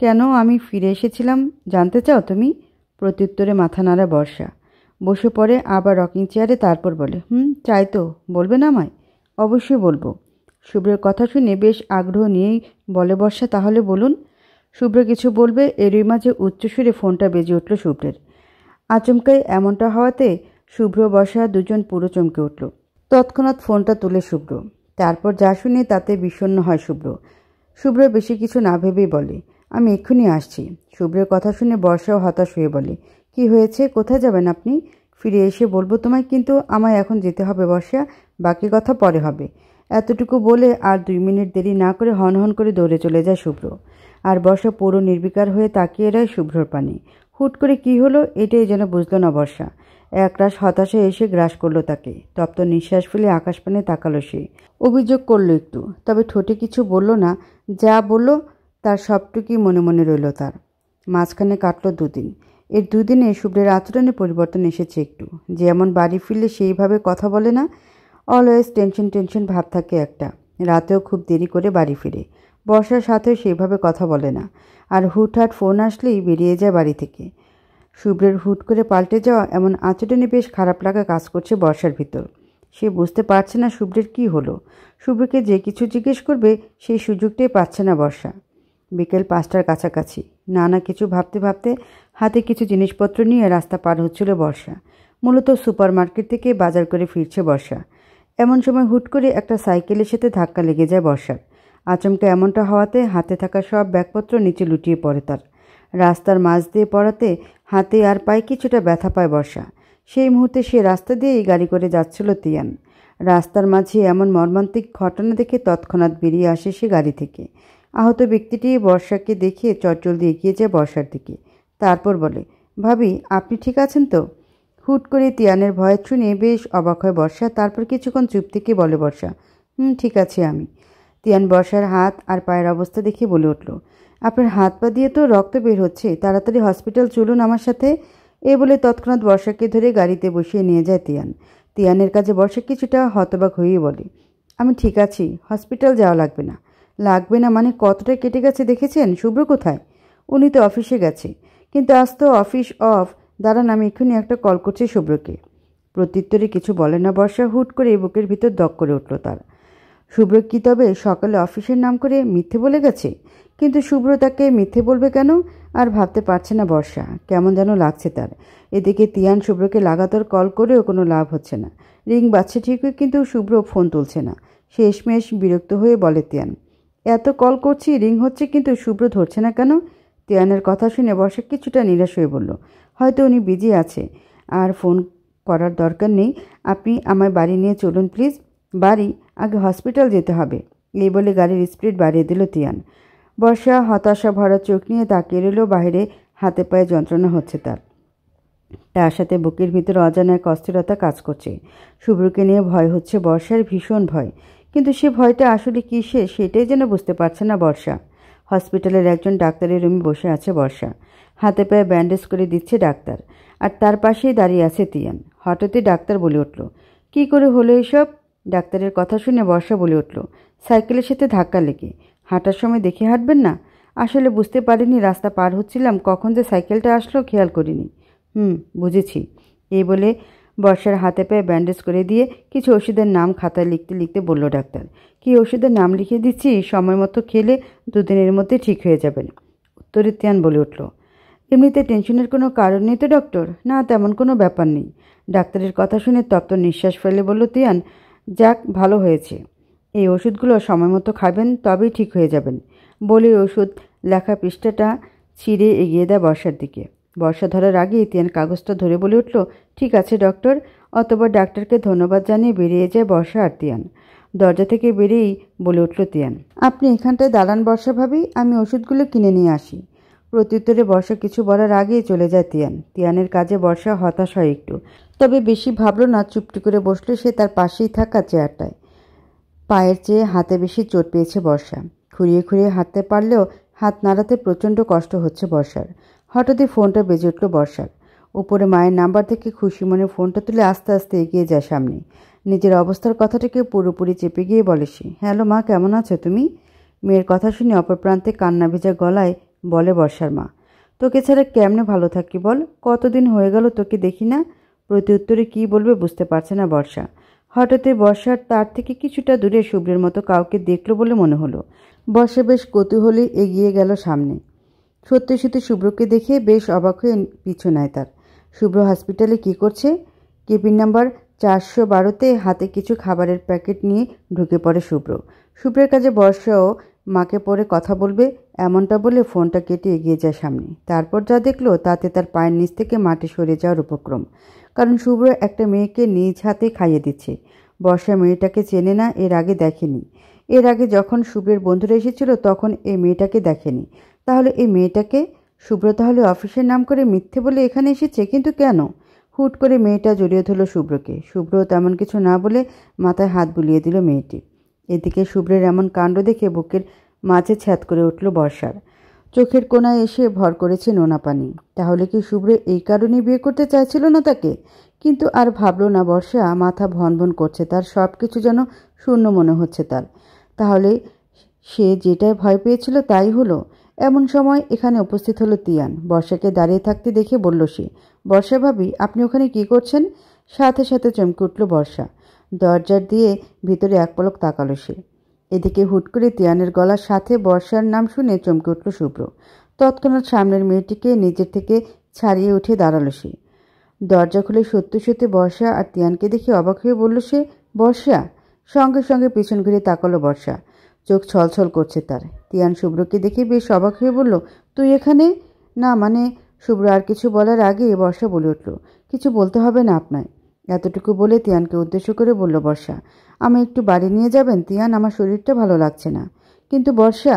কেন আমি ফিরে এসেছিলাম জানতে চাও তুমি? প্রত্যুত্তরে মাথা নাড়া বর্ষা। বসে পড়ে আবার রকিং চেয়ারে, তারপর বলে, চাই তো, বলবে না আমায়? অবশ্যই বলবো। শুভ্রের কথা শুনে বেশ আগ্রহ নিয়েই বলে বর্ষা, তাহলে বলুন। শুভ্র কিছু বলবে এরই মাঝে উচ্চস্বরে ফোনটা বেজে উঠল শুভ্রের। আচমকাই এমনটা হওয়াতে শুভ্র বর্ষা দুজন পুরো চমকে উঠল। তৎক্ষণাৎ ফোনটা তুলে শুভ্র। তারপর যা শুনে তাতে বিষণ্ণ হয় শুভ্র। শুভ্র বেশি কিছু না ভেবেই বলে, আমি এক্ষুনি আসছি। শুভ্রের কথা শুনে বর্ষাও হতাশ হয়ে বলে, কি হয়েছে, কোথায় যাবেন আপনি? ফিরে এসে বলবো তোমায়, কিন্তু আমায় এখন যেতে হবে বর্ষা, বাকি কথা পরে হবে। এতটুকু বলে আর 2 মিনিট দেরি না করে হনহন করে দৌড়ে চলে যায় শুভ্র। আর বর্ষা পুরো নির্বিকার হয়ে তাকিয়ে রয় শুভ্রর পানে। হুট করে কি হলো এটাই যেন বুঝল না বর্ষা। একরাশ হতাশা এসে গ্রাস করলো তাকে। তপ্ত নিঃশ্বাস ফেলে আকাশপানে তাকালো সে। অভিযোগ করলো একটু, তবে ঠোঁটে কিছু বলল না। যা বলল তার সবটুকুই মনে মনে রইল তার। মাঝখানে কাটল 2 দিন। এর 2 দিনে শুভ্রের আচরণে পরিবর্তন এসেছে একটু। যেমন বাড়ি ফিরলে সেইভাবে কথা বলে না, অলওয়েজ টেনশন ভাব থাকে একটা। রাতেও খুব দেরি করে বাড়ি ফিরে। বর্ষার সাথেও সেইভাবে কথা বলে না। আর হুটহাট ফোন আসলেই বেরিয়ে যায় বাড়ি থেকে। শুভ্রের হুট করে পাল্টে যাওয়া এমন আচরণে বেশ খারাপ লাগা কাজ করছে বর্ষার ভিতর। সে বুঝতে পারছে না শুভ্রের কি হলো। শুভ্রকে যে কিছু জিজ্ঞেস করবে সেই সুযোগটাই পাচ্ছে না বর্ষা। বিকেল 5টার কাছাকাছি। নানা কিছু ভাবতে ভাবতে হাতে কিছু জিনিসপত্র নিয়ে রাস্তা পার হচ্ছিল বর্ষা। মূলত সুপার মার্কেট থেকে বাজার করে ফিরছে বর্ষা। এমন সময় হুট করে একটা সাইকেলের সাথে ধাক্কা লেগে যায় বর্ষার। আচমকা এমনটা হওয়াতে হাতে থাকা সব ব্যাগপত্র নিচে লুটিয়ে পড়ে তার। রাস্তার মাঝ দিয়ে পড়াতে হাতে আর পায়ে কিছুটা ব্যথা পায় বর্ষা। সেই মুহূর্তে সে রাস্তা দিয়েই গাড়ি করে যাচ্ছিল তিয়ান। রাস্তার মাঝে এমন মর্মান্তিক ঘটনা দেখে তৎক্ষণাৎ বেরিয়ে আসে সে গাড়ি থেকে। আহত ব্যক্তিটি বর্ষাকে দেখে চটজলদি এগিয়ে যায় বর্ষার দিকে। তারপর বলে, ভাবি আপনি ঠিক আছেন তো? হুট করে তিয়ানের ভয় শুনে বেশ অবাক হয় বর্ষা। তারপর কিছুক্ষণ চুপ থেকে বলে বর্ষা, ঠিক আছে আমি। তিয়ান বর্ষার হাত আর পায়ের অবস্থা দেখে বলে উঠল, আপনার হাত পা দিয়ে তো রক্ত বের হচ্ছে, তাড়াতাড়ি হসপিটাল চলুন আমার সাথে। এ বলে তৎক্ষণাৎ বর্ষাকে ধরে গাড়িতে বসিয়ে নিয়ে যায় তিয়ান। তিয়ানের কাছে বর্ষা কিছুটা হতবাক হয়েই বলে, আমি ঠিক আছি, হসপিটাল যাওয়া লাগবে না। লাগবে না মানে কতটা কেটে গেছে দেখেছেন? শুভ্র কোথায়? উনি তো অফিসে গেছে। কিন্তু আজ তো অফিস অফ। দাঁড়ান, আমি এক্ষুনি একটা কল করছি শুভ্রকে। প্রত্যুত্তরে কিছু বলে না বর্ষা। হুট করে বুকের ভিতর দগ করে উঠল তার। শুভ্র কি তবে সকালে অফিসের নাম করে মিথ্যে বলে গেছে? কিন্তু শুভ্র তাকে মিথ্যে বলবে কেন? আর ভাবতে পারছে না বর্ষা। কেমন যেন লাগছে তার। এদিকে তিয়ান শুভ্রকে লাগাতার কল করেও কোনো লাভ হচ্ছে না। রিং বাজছে ঠিকই, কিন্তু শুভ্র ফোন তুলছে না। শেষমেশ বিরক্ত হয়ে বলে তিয়ান, এত কল করছি, রিং হচ্ছে, কিন্তু শুভ্র ধরছে না কেন? তিয়ানের কথা শুনে বর্ষা কিছুটা নিরাশ হয়ে বলল, হয়তো উনি বিজি আছে, আর ফোন করার দরকার নেই। আপনি আমায় বাড়ি নিয়ে চলুন প্লিজ। বাড়ি? আগে হসপিটাল যেতে হবে। এই বলে গাড়ির স্পিড বাড়িয়ে দিল তিয়ান। বর্ষা হতাশা ভরা চোখ নিয়ে তাকিয়ে রইল বাইরে। হাতে পায়ে যন্ত্রণা হচ্ছে তার। তার সাথে বুকের ভিতরে অজানা এক অস্থিরতা কাজ করছে। শুভ্রকে নিয়ে ভয় হচ্ছে বর্ষার, ভীষণ ভয়। কিন্তু সে ভয়টা আসলে কিসে সেটাই যেন বুঝতে পারছে না বর্ষা। হসপিটালের একজন ডাক্তারের রুমে বসে আছে বর্ষা। হাতে পায়ে ব্যান্ডেজ করে দিচ্ছে ডাক্তার। আর তার পাশেই দাঁড়িয়ে আছে তিয়ান। হঠাৎই ডাক্তার বলে উঠল, কি করে হলো এসব? ডাক্তারের কথা শুনে বর্ষা বলে উঠল, সাইকেলের সাথে ধাক্কা লেগে। হাঁটার সময় দেখে হাঁটবেন না? আসলে বুঝতে পারিনি, রাস্তা পার হচ্ছিলাম, কখন যে সাইকেলটা আসলো খেয়াল করিনি। বুঝেছি। এই বলে বর্ষার হাতে পায়ে ব্যান্ডেজ করে দিয়ে কিছু ওষুধের নাম খাতায় লিখতে লিখতে বলল ডাক্তার, কি ওষুধের নাম লিখে দিচ্ছি, সময় মতো খেলে 2 দিনের মধ্যে ঠিক হয়ে যাবেন। উত্তরে তিয়ান বলে উঠল, এমনিতে টেনশনের কোনো কারণ নেই তো ডক্টর? না, তেমন কোনো ব্যাপার নেই। ডাক্তারের কথা শুনে তপ্ত নিঃশ্বাস ফেলে বলল তিয়ান, যাক ভালো হয়েছে। এই ওষুধগুলো সময় মতো খাবেন, তবেই ঠিক হয়ে যাবেন। বলে ওষুধ লেখা পৃষ্ঠাটা ছিঁড়ে এগিয়ে দেয় বর্ষার দিকে। বর্ষা ধরার আগেই তিয়ান কাগজটা ধরে বলে উঠল, ঠিক আছে ডক্টর। অতঃপর ডাক্তারকে ধন্যবাদ জানিয়ে বেরিয়ে যায় বর্ষা আর তিয়ান। দরজা থেকে বেরিয়েই বলে উঠল তিয়ান, আপনি এখানটায় দাঁড়ান বর্ষা ভাবি, আমি ওষুধগুলো কিনে নিয়ে আসি। প্রত্যুত্তরে বর্ষা কিছু বলার আগেই চলে যায় তিয়ান। তিয়ানের কাজে বর্ষা হতাশ হয় একটু, তবে বেশি ভাবল না। চুপটি করে বসল সে তার পাশেই থাকা চেয়ারটায়। পায়ের চেয়ে হাতে বেশি চোট পেয়েছে বর্ষা। খুঁড়িয়ে খুঁড়িয়ে হাঁটতে পারলেও হাত নাড়াতে প্রচণ্ড কষ্ট হচ্ছে বর্ষার। হঠাৎই ফোনটা বেজে উঠল বর্ষার। উপরে মায়ের নাম্বার থেকে খুশি মনে ফোনটা তুলে আস্তে আস্তে এগিয়ে যায় সামনে। নিজের অবস্থার কথাটাকে পুরোপুরি চেপে গিয়ে বলে সে, হ্যালো মা, কেমন আছো তুমি? মেয়ের কথা শুনে অপর প্রান্তে কান্না ভেজা গলায় বলে বর্ষার মা, তোকে ছাড়া কেমনে ভালো থাকি বল, কতদিন হয়ে গেল তোকে দেখি না। প্রত্যুত্তরে কী বলবে বুঝতে পারছে না বর্ষা। হঠাৎই বর্ষার তার থেকে কিছুটা দূরে শুভ্রের মতো কাউকে দেখল বলে মনে হলো। বর্ষা বেশ কৌতূহলী এগিয়ে গেল সামনে। সত্যি সত্যি শুভ্রকে দেখে বেশ অবাক হয়ে পিছু নেয় তার। শুভ্র হসপিটালে কি করছে? কেবিন নাম্বার 412-তে হাতে কিছু খাবারের প্যাকেট নিয়ে ঢুকে পড়ে শুভ্র। শুভ্রের কাছে বর্ষাও মাকে পরে কথা বলবে এমনটা বলে ফোনটা কেটে এগিয়ে যায় সামনে। তারপর যা দেখলো তাতে তার পায়ের নিচ থেকে মাটি সরে যাওয়ার উপক্রম। কারণ শুভ্র একটা মেয়েকে নিজ হাতে খাইয়ে দিচ্ছে। বর্ষা মেয়েটাকে চেনে না, এর আগে দেখেনি। এর আগে যখন শুভ্রের বন্ধুরা এসেছিল তখন এই মেয়েটাকে দেখেনি। তাহলে এই মেয়েটাকে? শুভ্র তাহলে অফিসের নাম করে মিথ্যে বলে এখানে এসেছে, কিন্তু কেন? হুট করে মেয়েটা জড়িয়ে ধরল শুভ্রকে। শুভ্র তেমন কিছু না বলে মাথায় হাত বুলিয়ে দিল মেয়েটি। এদিকে শুভ্রের এমন কাণ্ড দেখে বুকের মাঝে ছ্যাদ করে উঠল বর্ষার। চোখের কোণায় এসে ভর করেছে নোনা পানি। তাহলে কি শুভ্র এই কারণেই বিয়ে করতে চাইছিল না তাকে? কিন্তু আর ভাবল না বর্ষা। মাথা ভনভন করছে তার, সব কিছু যেন শূন্য মনে হচ্ছে তার। তাহলে সে যেটায় ভয় পেয়েছিল তাই হলো। এমন সময় এখানে উপস্থিত হলো তিয়ান। বর্ষাকে দাঁড়িয়ে থাকতে দেখে বলল সে, বর্ষা ভাবি, আপনি ওখানে কি করছেন? সাথে সাথে চমকে উঠল বর্ষা। দরজার দিয়ে ভিতরে এক পলক তাকালো সে। এদিকে হুট করে তিয়ানের গলার সাথে বর্ষার নাম শুনে চমকে উঠল শুভ্র। তৎক্ষণাৎ সামনের মেয়েটিকে নিজের থেকে ছাড়িয়ে উঠে দাঁড়ালো সে। দরজা খুলে সত্যি সত্যি বর্ষা আর তিয়ানকে দেখে অবাক হয়ে বলল সে, বর্ষা! সঙ্গে সঙ্গে পিছন ঘুরে তাকালো বর্ষা। চোখ ছলছল করছে তার। তিয়ান শুভ্রকে দেখে বেশ অবাক হয়ে বলল, তুই এখানে? না মানে। শুভ্র আর কিছু বলার আগে বর্ষা বলে উঠল, কিছু বলতে হবে না আপনার। এতটুকু বলে তিয়ানকে উদ্দেশ্য করে বলল বর্ষা, আমি একটু বাড়ি নিয়ে যাবেন তিয়ান, আমার শরীরটা ভালো লাগছে না। কিন্তু বর্ষা।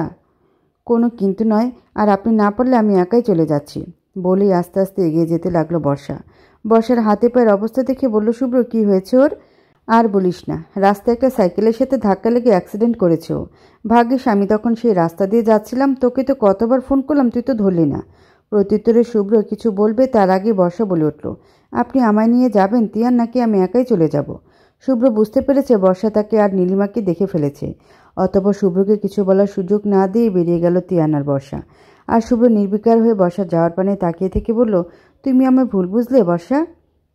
কোনো কিন্তু নয়, আর আপনি না পারলে আমি একাই চলে যাচ্ছি। বলেই আস্তে আস্তে এগিয়ে যেতে লাগলো বর্ষা। বর্ষার হাতে পায়ের অবস্থা দেখে বলল শুভ্র, কি হয়েছে ওর? আর বলিস না, রাস্তায় একটা সাইকেলের সাথে ধাক্কা লেগে অ্যাক্সিডেন্ট করেছে ও। ভাগ্যিস আমি তখন সেই রাস্তা দিয়ে যাচ্ছিলাম, তোকে তো কতবার ফোন করলাম, তুই তো ধরলি না। প্রত্যুত্তরে শুভ্র কিছু বলবে তার আগে বর্ষা বলে উঠল, আপনি আমায় নিয়ে যাবেন তিয়ান, নাকি আমি একাই চলে যাব? শুভ্র বুঝতে পেরেছে বর্ষা তাকে আর নীলিমাকে দেখে ফেলেছে। অতঃপর শুভ্রকে কিছু বলার সুযোগ না দিয়ে বেরিয়ে গেল তিয়ান আর বর্ষা। আর শুভ্র নির্বিকার হয়ে বর্ষা যাওয়ার পানে তাকিয়ে থেকে বলল, তুমি আমায় ভুল বুঝলে বর্ষা?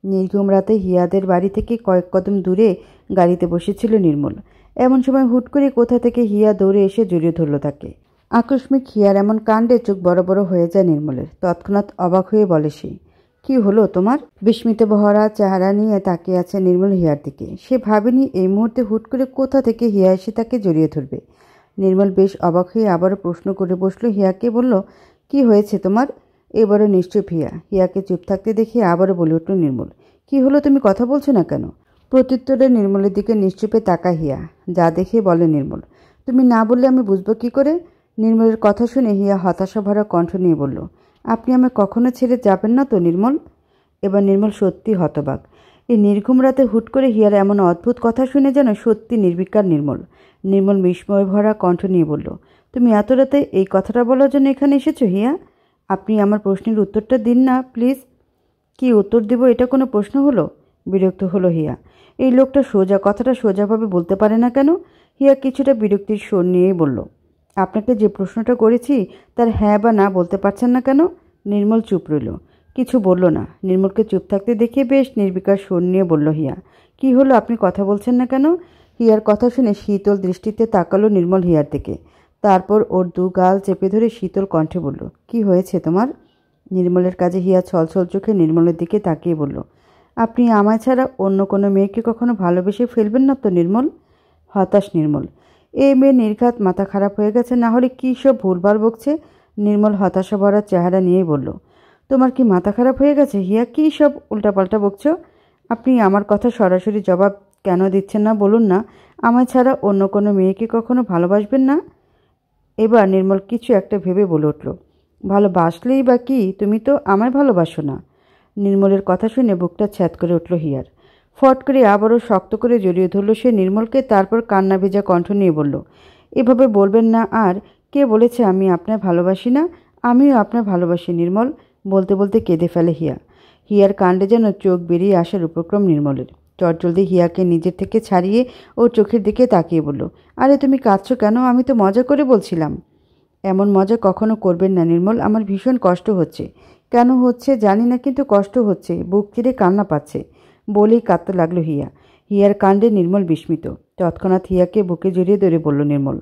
নির্ঘুম রাতে হিয়াদের বাড়ি থেকে কয়েক কদম দূরে গাড়িতে বসেছিল নির্মল। এমন সময় হুট করে কোথা থেকে হিয়া দৌড়ে এসে জড়িয়ে ধরল তাকে। আকস্মিক হিয়ার এমন কাণ্ডে চোখ বড় বড় হয়ে যায় নির্মলের। তৎক্ষণাৎ অবাক হয়ে বলে সে, কি হলো তোমার? বিস্মিত ভরা চেহারা নিয়ে তাকিয়ে আছে নির্মল হিয়ার দিকে। সে ভাবেনি এই মুহূর্তে হুট করে কোথা থেকে হিয়া এসে তাকে জড়িয়ে ধরবে। নির্মল বেশ অবাক হয়ে আবারও প্রশ্ন করে বসল হিয়াকে, বলল, কি হয়েছে তোমার? এবারও নিশ্চুপ হিয়া। হিয়াকে চুপ থাকতে দেখে আবারও বলে উঠল নির্মল, কি হলো, তুমি কথা বলছো না কেন? প্রত্যুত্তরে নির্মলের দিকে নিশ্চুপে তাকা হিয়া। যা দেখে বলে নির্মল, তুমি না বললে আমি বুঝবো কি করে? নির্মলের কথা শুনে হিয়া হতাশা ভরা কণ্ঠ নিয়ে বলল, আপনি আমায় কখনো ছেড়ে যাবেন না তো নির্মল? এবার নির্মল সত্যি হতবাক। এই নির্ঘুম রাতে হুট করে হিয়ার এমন অদ্ভুত কথা শুনে যেন সত্যি নির্বিকার নির্মল। নির্মল বিস্ময় ভরা কণ্ঠ নিয়ে বলল, তুমি এত রাতে এই কথাটা বলার জন্য এখানে এসেছো হিয়া? আপনি আমার প্রশ্নের উত্তরটা দিন না প্লিজ। কি উত্তর দেব, এটা কোনো প্রশ্ন হলো? বিরক্ত হলো হিয়া। এই লোকটা সোজা কথাটা সোজাভাবে বলতে পারে না কেন? হিয়া কিছুটা বিরক্তির স্বর নিয়েই বলল, আপনাকে যে প্রশ্নটা করেছি তার হ্যাঁ বা না বলতে পারছেন না কেন? নির্মল চুপ রইল, কিছু বলল না। নির্মলকে চুপ থাকতে দেখে বেশ নির্বিকার স্বর নিয়ে বলল হিয়া, কি হলো, আপনি কথা বলছেন না কেন? হিয়ার কথা শুনে শীতল দৃষ্টিতে তাকালো নির্মল হিয়ার দিকে। তারপর ওর দু গাল চেপে ধরে শীতল কণ্ঠে বলল, কি হয়েছে তোমার? নির্মলের কাজে হিয়া ছলছল চোখে নির্মলের দিকে তাকিয়ে বলল, আপনি আমায় ছাড়া অন্য কোনো মেয়েকে কখনো ভালোবেসে ফেলবেন না তো নির্মল? হতাশ নির্মল। এই মেয়ে নির্ঘাত মাথা খারাপ হয়ে গেছে, না হলে কী সব ভুলভাল বকছে। নির্মল হতাশা ভরা চেহারা নিয়েই বলল, তোমার কি মাথা খারাপ হয়ে গেছে হিয়া? কী সব উল্টাপাল্টা বকছ? আপনি আমার কথা সরাসরি জবাব কেন দিচ্ছেন না বলুন না? আমায় ছাড়া অন্য কোনো মেয়েকে কখনো ভালোবাসবেন না? এবার নির্মল কিছু একটা ভেবে বলে উঠল, ভালোবাসলেই বা কি, তুমি তো আমায় ভালোবাসো না। নির্মলের কথা শুনে বুকটা ছ্যাদ করে উঠল হিয়ার। ফট করে আবারও শক্ত করে জড়িয়ে ধরল সে নির্মলকে। তারপর কান্না ভেজা কণ্ঠ নিয়ে বলল, এভাবে বলবেন না আর। কে বলেছে আমি আপনার ভালোবাসি না? আমিও আপনার ভালোবাসি নির্মল। বলতে বলতে কেঁদে ফেলে হিয়া। হিয়ার কাণ্ডে যেন চোখ বেরিয়ে আসার উপক্রম নির্মলের। চটজলদি হিয়াকে নিজের থেকে ছাড়িয়ে ওর চোখের দিকে তাকিয়ে বলল, আরে তুমি কাঁদছো কেন? আমি তো মজা করে বলছিলাম। এমন মজা কখনো করবেন না নির্মল, আমার ভীষণ কষ্ট হচ্ছে। কেন হচ্ছে জানি না, কিন্তু কষ্ট হচ্ছে, বুক চিরে কান্না পাচ্ছে। বলেই কাঁদতে লাগলো হিয়া। হিয়ার কাণ্ডে নির্মল বিস্মিত। তৎক্ষণাৎ হিয়াকে বুকে জড়িয়ে ধরে বলল নির্মল,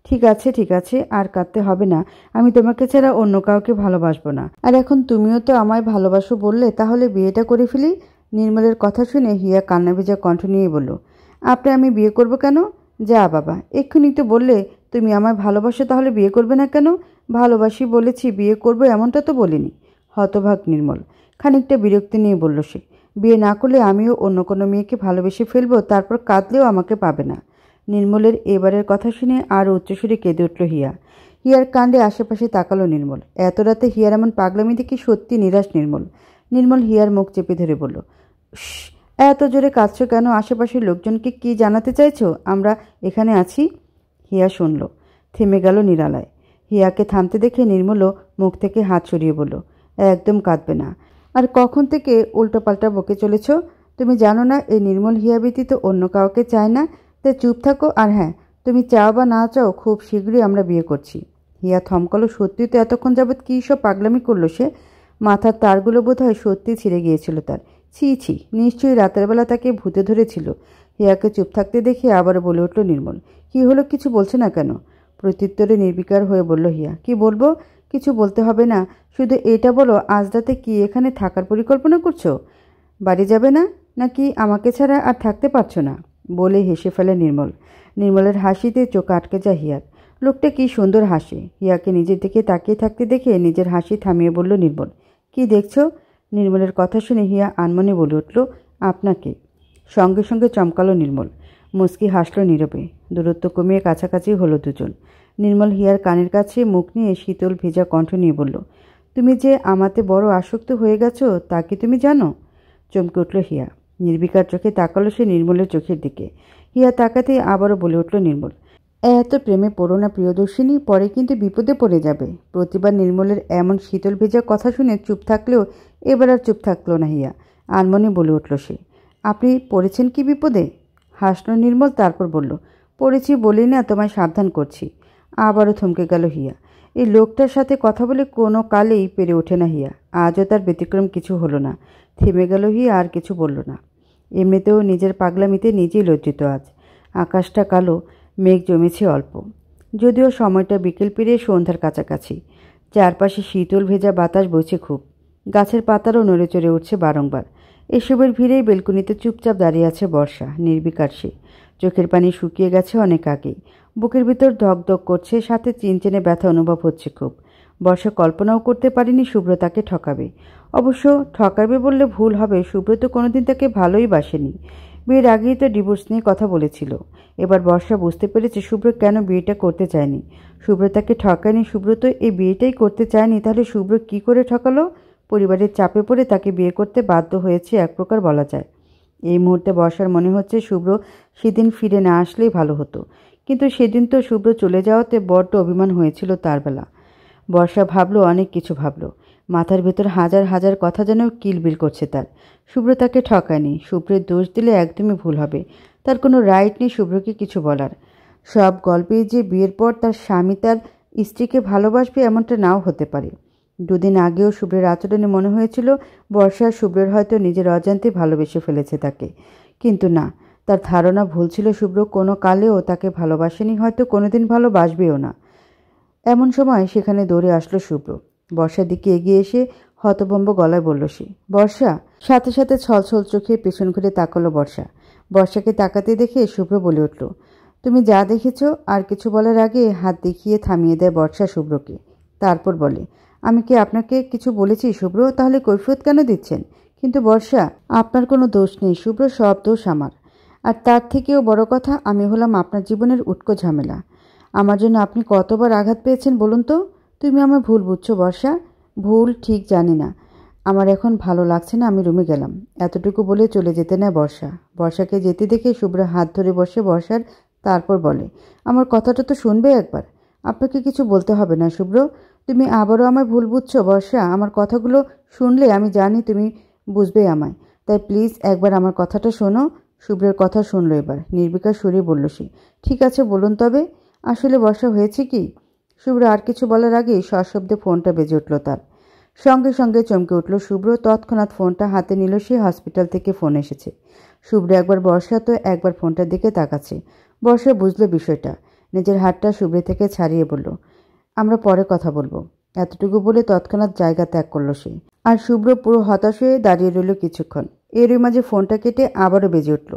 ঠিক আছে ঠিক আছে, আর কাঁদতে হবে না। আমি তোমাকে ছাড়া অন্য কাউকে ভালোবাসবো না। আর এখন তুমিও তো আমায় ভালোবাসো বললে, তাহলে বিয়েটা করে ফেলি। নির্মলের কথা শুনে হিয়া কান্না ভেজা কণ্ঠ নিয়ে বলল, আপনি আমি বিয়ে করব কেন? যা বাবা, এক্ষুনি তো বললে তুমি আমায় ভালোবাসো, তাহলে বিয়ে করবে না কেন? ভালোবাসি বলেছি, বিয়ে করবো এমনটা তো বলিনি। হতভাগ নির্মল। খানিকটা বিরক্তি নিয়ে বলল সে, বিয়ে না করলে আমিও অন্য কোনো মেয়েকে ভালোবেসে ফেলবো, তারপর কাঁদলেও আমাকে পাবে না। নির্মলের এবারের কথা শুনে আরও উচ্চস্বরে কেঁদে উঠল হিয়া। হিয়ার কাণ্ডে আশেপাশে তাকালো নির্মল। এত রাতে হিয়ার এমন পাগলামি দেখে সত্যি নিরাশ নির্মল। নির্মল হিয়ার মুখ চেপে ধরে বলল, এত জোরে কাঁদছো কেন? আশেপাশের লোকজনকে কি জানাতে চাইছো আমরা এখানে আছি? হিয়া শুনল, থেমে গেল নিরালায়। হিয়াকে থামতে দেখে নির্মলও মুখ থেকে হাত সরিয়ে বলল, একদম কাঁদবে না। আর কখন থেকে উল্টোপাল্টা বকে চলেছ? তুমি জানো না এই নির্মল হিয়া ব্যতীত অন্য কাউকে চায় না? তাই চুপ থাকো। আর হ্যাঁ, তুমি চাও বা না চাও, খুব শীঘ্রই আমরা বিয়ে করছি। হিয়া থমকালো। সত্যি তো এতক্ষণ যাবৎ কী সব পাগলামি করলো সে। মাথার তারগুলো বোধ হয় সত্যি ছিঁড়ে গিয়েছিল তার। ছি ছি, নিশ্চয়ই রাতের বেলা তাকে ভূতে ধরেছিল। হিয়াকে চুপ থাকতে দেখে আবারও বলে উঠল নির্মল, কি হলো, কিছু বলছে না কেন? প্রত্যুত্তরে নির্বিকার হয়ে বলল হিয়া, কি বলবো? কিছু বলতে হবে না, শুধু এটা বলো আজ রাতে কি এখানে থাকার পরিকল্পনা করছো? বাড়ি যাবে না, নাকি আমাকে ছাড়া আর থাকতে পারছো না? বলে হেসে ফেলে নির্মল। নির্মলের হাসিতে চোখ আটকে যায় হিয়ার। লোকটা কি সুন্দর হাসে। হিয়াকে নিজের দিকে তাকিয়ে থাকতে দেখে নিজের হাসি থামিয়ে বলল নির্মল, কি দেখছো? নির্মলের কথা শুনে হিয়া আনমনে বলে উঠল, আপনাকে। সঙ্গে সঙ্গে চমকালো নির্মল। মুচকি হাসল নীরবে। দূরত্ব কমিয়ে কাছাকাছি হলো দুজন। নির্মল হিয়ার কানের কাছে মুখ নিয়ে শীতল ভেজা কণ্ঠ নিয়ে বলল, তুমি যে আমাতে বড় আসক্ত হয়ে গেছো তা কি তুমি জানো? চমকে উঠল হিয়া। নির্বিকার চোখে তাকালো সে নির্মলের চোখের দিকে। হিয়া তাকাতেই আবারও বলে উঠল নির্মল, এত প্রেমে পড়ো না প্রিয়দর্শিনী, পরে কিন্তু বিপদে পড়ে যাবে। প্রতিবার নির্মলের এমন শীতল ভেজা কথা শুনে চুপ থাকলেও এবার আর চুপ থাকলো না হিয়া। আনমনে বলে উঠল সে, আপনি পড়েছেন কি বিপদে? হাসল নির্মল, তারপর বলল, পড়েছি বলেই না তোমায় সাবধান করছি। আবারও থমকে গেল হিয়া। এই লোকটার সাথে কথা বলে কোনো কালেই পেরে ওঠে না হিয়া। আজও তার ব্যতিক্রম কিছু হলো না। থেমে গেল হিয়া, আর কিছু বলল না। এমনিতেও নিজের পাগলামিতে নিজেই লজ্জিত আজ। আকাশটা কালো, মেঘ জমেছে অল্প, যদিও সময়টা বিকেল পেরিয়ে সন্ধ্যার কাছাকাছি। চারপাশে শীতল ভেজা বাতাস বইছে খুব। গাছের পাতারও নড়ে চড়ে উঠছে বারংবার। এসবের ভিড়েই বেলকুনিতে চুপচাপ দাঁড়িয়ে আছে বর্ষা, নির্বিকার সে। চোখের পানি শুকিয়ে গেছে অনেক আগেই। বুকের ভিতর ধকধক করছে, সাথে চিনচেনে ব্যথা অনুভব হচ্ছে খুব। বর্ষা কল্পনাও করতে পারেনি শুভ্র তাকে ঠকাবে। অবশ্য ঠকাবে বললে ভুল হবে, শুভ্র তো কোনোদিন তাকে ভালোই বাসেনি। বিয়ের আগেই তো ডিভোর্স নিয়ে কথা বলেছিল। এবার বর্ষা বুঝতে পেরেছে শুভ্র কেন বিয়েটা করতে চায়নি। শুভ্র তাকে ঠকায়নি, শুভ্র তো এই বিয়েটাই করতে চায়নি। তাহলে শুভ্র কি করে ঠকালো? পরিবারের চাপে পড়ে তাকে বিয়ে করতে বাধ্য হয়েছে এক প্রকার বলা যায়। এই মুহূর্তে বর্ষার মনে হচ্ছে শুভ্র সেদিন ফিরে না আসলেই ভালো হতো। কিন্তু সেদিন তো শুভ্র চলে যাওয়াতে বড্ড অভিমান হয়েছিল তার বেলা। বর্ষা ভাবলো, অনেক কিছু ভাবলো। মাথার ভেতর হাজার হাজার কথা যেন কিলবিল করছে তার। শুভ্র তাকে ঠকায়নি। শুভ্রের দোষ দিলে একদমই ভুল হবে। তার কোনো রাইট নেই শুভ্রকে কিছু বলার। সব গল্পেই যে বিয়ের পর তার স্বামী তার স্ত্রীকে ভালোবাসবে এমনটা নাও হতে পারে। দুদিন আগেও শুভ্রের আচরণে মনে হয়েছিল বর্ষা শুভ্রের হয়তো নিজের অজান্তে ভালোবেসে ফেলেছে তাকে। কিন্তু না, তার ধারণা ভুল ছিল। শুভ্র কোনো কালেও তাকে ভালোবাসেনি, হয়তো কোনোদিন ভালোবাসবেও না। এমন সময় সেখানে দৌড়ে আসলো শুভ্র। বর্ষার দিকে এগিয়ে এসে হতভম্ব গলায় বলল সে, বর্ষা। সাথে সাথে ছলছল চোখে পেছন ঘুরে তাকালো বর্ষা। বর্ষাকে তাকাতে দেখে শুভ্র বলে উঠল, তুমি যা দেখেছ। আর কিছু বলার আগে হাত দেখিয়ে থামিয়ে দেয় বর্ষা শুভ্রকে। তারপর বলে, আমি কি আপনাকে কিছু বলেছি শুভ্র? তাহলে কৈফিয়ত কেন দিচ্ছেন? কিন্তু বর্ষা, আপনার কোনো দোষ নেই শুভ্র, সব দোষ আমার। আর তার থেকেও বড় কথা, আমি হলাম আপনার জীবনের উটকো ঝামেলা। আমার জন্য আপনি কতবার আঘাত পেয়েছেন বলুন তো? তুমি আমার ভুল বুঝছো বর্ষা। ভুল ঠিক জানি না, আমার এখন ভালো লাগছে না, আমি রুমে গেলাম। এতটুকু বলে চলে যেতে নেয় বর্ষা। বর্ষাকে যেতে দেখে শুভ্র হাত ধরে বসে বর্ষার। তারপর বলে, আমার কথাটা তো শুনবে একবার। আপনাকে কিছু বলতে হবে না শুভ্র। তুমি আবারও আমায় ভুল বুঝছো বর্ষা। আমার কথাগুলো শুনলে আমি জানি তুমি বুঝবে আমায়। তাই প্লিজ একবার আমার কথাটা শোনো। শুভ্রের কথা শুনলো এবার। নির্বিকার সুরে বলল সে, ঠিক আছে বলুন তবে। আসলে বর্ষা হয়েছে কি? শুভ্র আর কিছু বলার আগেই সশব্দে ফোনটা বেজে উঠল তার। সঙ্গে সঙ্গে চমকে উঠল শুভ্র। তৎক্ষণাৎ ফোনটা হাতে নিল সে। হসপিটাল থেকে ফোন এসেছে। শুভ্র একবার বর্ষা তো একবার ফোনটার দিকে তাকাচ্ছে। বর্ষা বুঝলো বিষয়টা। নিজের হাতটা শুভ্র থেকে ছাড়িয়ে বলল, আমরা পরে কথা বলবো। এতটুকু বলে তৎক্ষণাৎ জায়গা ত্যাগ করলো সে। আর শুভ্র পুরো হতাশ হয়ে দাঁড়িয়ে রইল কিছুক্ষণ। এরই মাঝে ফোনটা কেটে আবারও বেজে উঠল।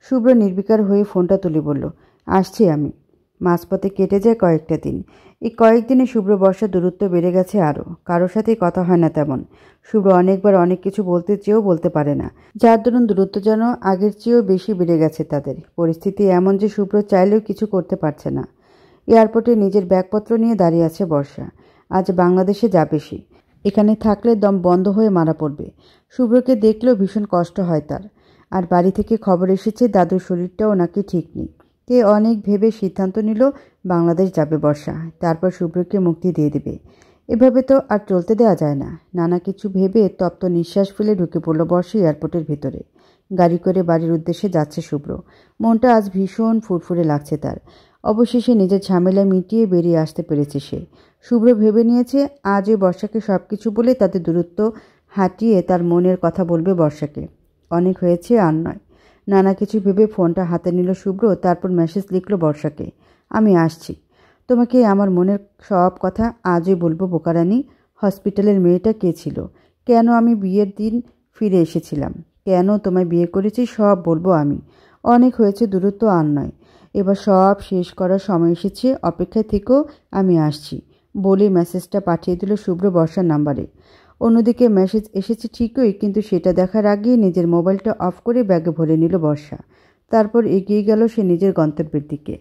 শুভ্র নির্বিকার হয়ে ফোনটা তুলে বলল, আসছি আমি। মাঝপথে কেটে যায় কয়েকটা দিন। এই কয়েকদিনে শুভ্র বর্ষার দূরত্ব বেড়ে গেছে আরও। কারোর সাথেই কথা হয় না তেমন। শুভ্র অনেকবার অনেক কিছু বলতে চেয়েও বলতে পারে না, যার দরুন দূরত্ব যেন আগের চেয়েও বেশি বেড়ে গেছে তাদের। পরিস্থিতি এমন যে শুভ্র চাইলেও কিছু করতে পারছে না। এয়ারপোর্টে নিজের ব্যাগপত্র নিয়ে দাঁড়িয়ে আছে বর্ষা। আজ বাংলাদেশে যাবে সে। এখানে থাকলে দম বন্ধ হয়ে মারা পড়বে। শুভ্রকে দেখলেও ভীষণ কষ্ট হয় তার। আর বাড়ি থেকে খবর এসেছে দাদুর শরীরটাও নাকি ঠিক নেই। তে অনেক ভেবে সিদ্ধান্ত নিল বাংলাদেশ যাবে বর্ষা। তারপর শুভ্রকে মুক্তি দিয়ে দেবে। এভাবে তো আর চলতে দেওয়া যায় না। নানা কিছু ভেবে তপ্ত নিঃশ্বাস ফেলে ঢুকে পড়ল বর্ষা এয়ারপোর্টের ভিতরে। গাড়ি করে বাড়ির উদ্দেশ্যে যাচ্ছে শুভ্র। মনটা আজ ভীষণ ফুরফুরে লাগছে তার। অবশেষে নিজের ঝামেলা মিটিয়ে বেরিয়ে আসতে পেরেছে সে। শুভ্র ভেবে নিয়েছে আজ ওই বর্ষাকে সব কিছু বলে তাদের দূরত্ব হাটিয়ে তার মনের কথা বলবে বর্ষাকে। অনেক হয়েছে, আর নয়। নানা কিছু ভেবে ফোনটা হাতে নিল শুভ্র। তারপর মেসেজ লিখল বর্ষাকে, আমি আসছি। তোমাকে আমার মনের সব কথা আজই বলবো বোকারানি। হসপিটালের মেয়েটা কে ছিল? কেন আমি বিয়ের দিন ফিরে এসেছিলাম? কেন তোমায় বিয়ে করেছি? সব বলবো আমি। অনেক হয়েছে, দূরত্ব আর নয়। এবার সব শেষ করার সময় এসেছে। অপেক্ষায় থেকেও, আমি আসছি বলে মেসেজটা পাঠিয়ে দিল শুভ্র বর্ষার নাম্বারে। অন্যদিকে মেসেজ এসেছে ঠিকই, কিন্তু সেটা দেখার আগেই নিজের মোবাইলটা অফ করে ব্যাগে ভরে নিল বর্ষা। তারপর এগিয়ে গেল সে নিজের গন্তব্যের দিকে।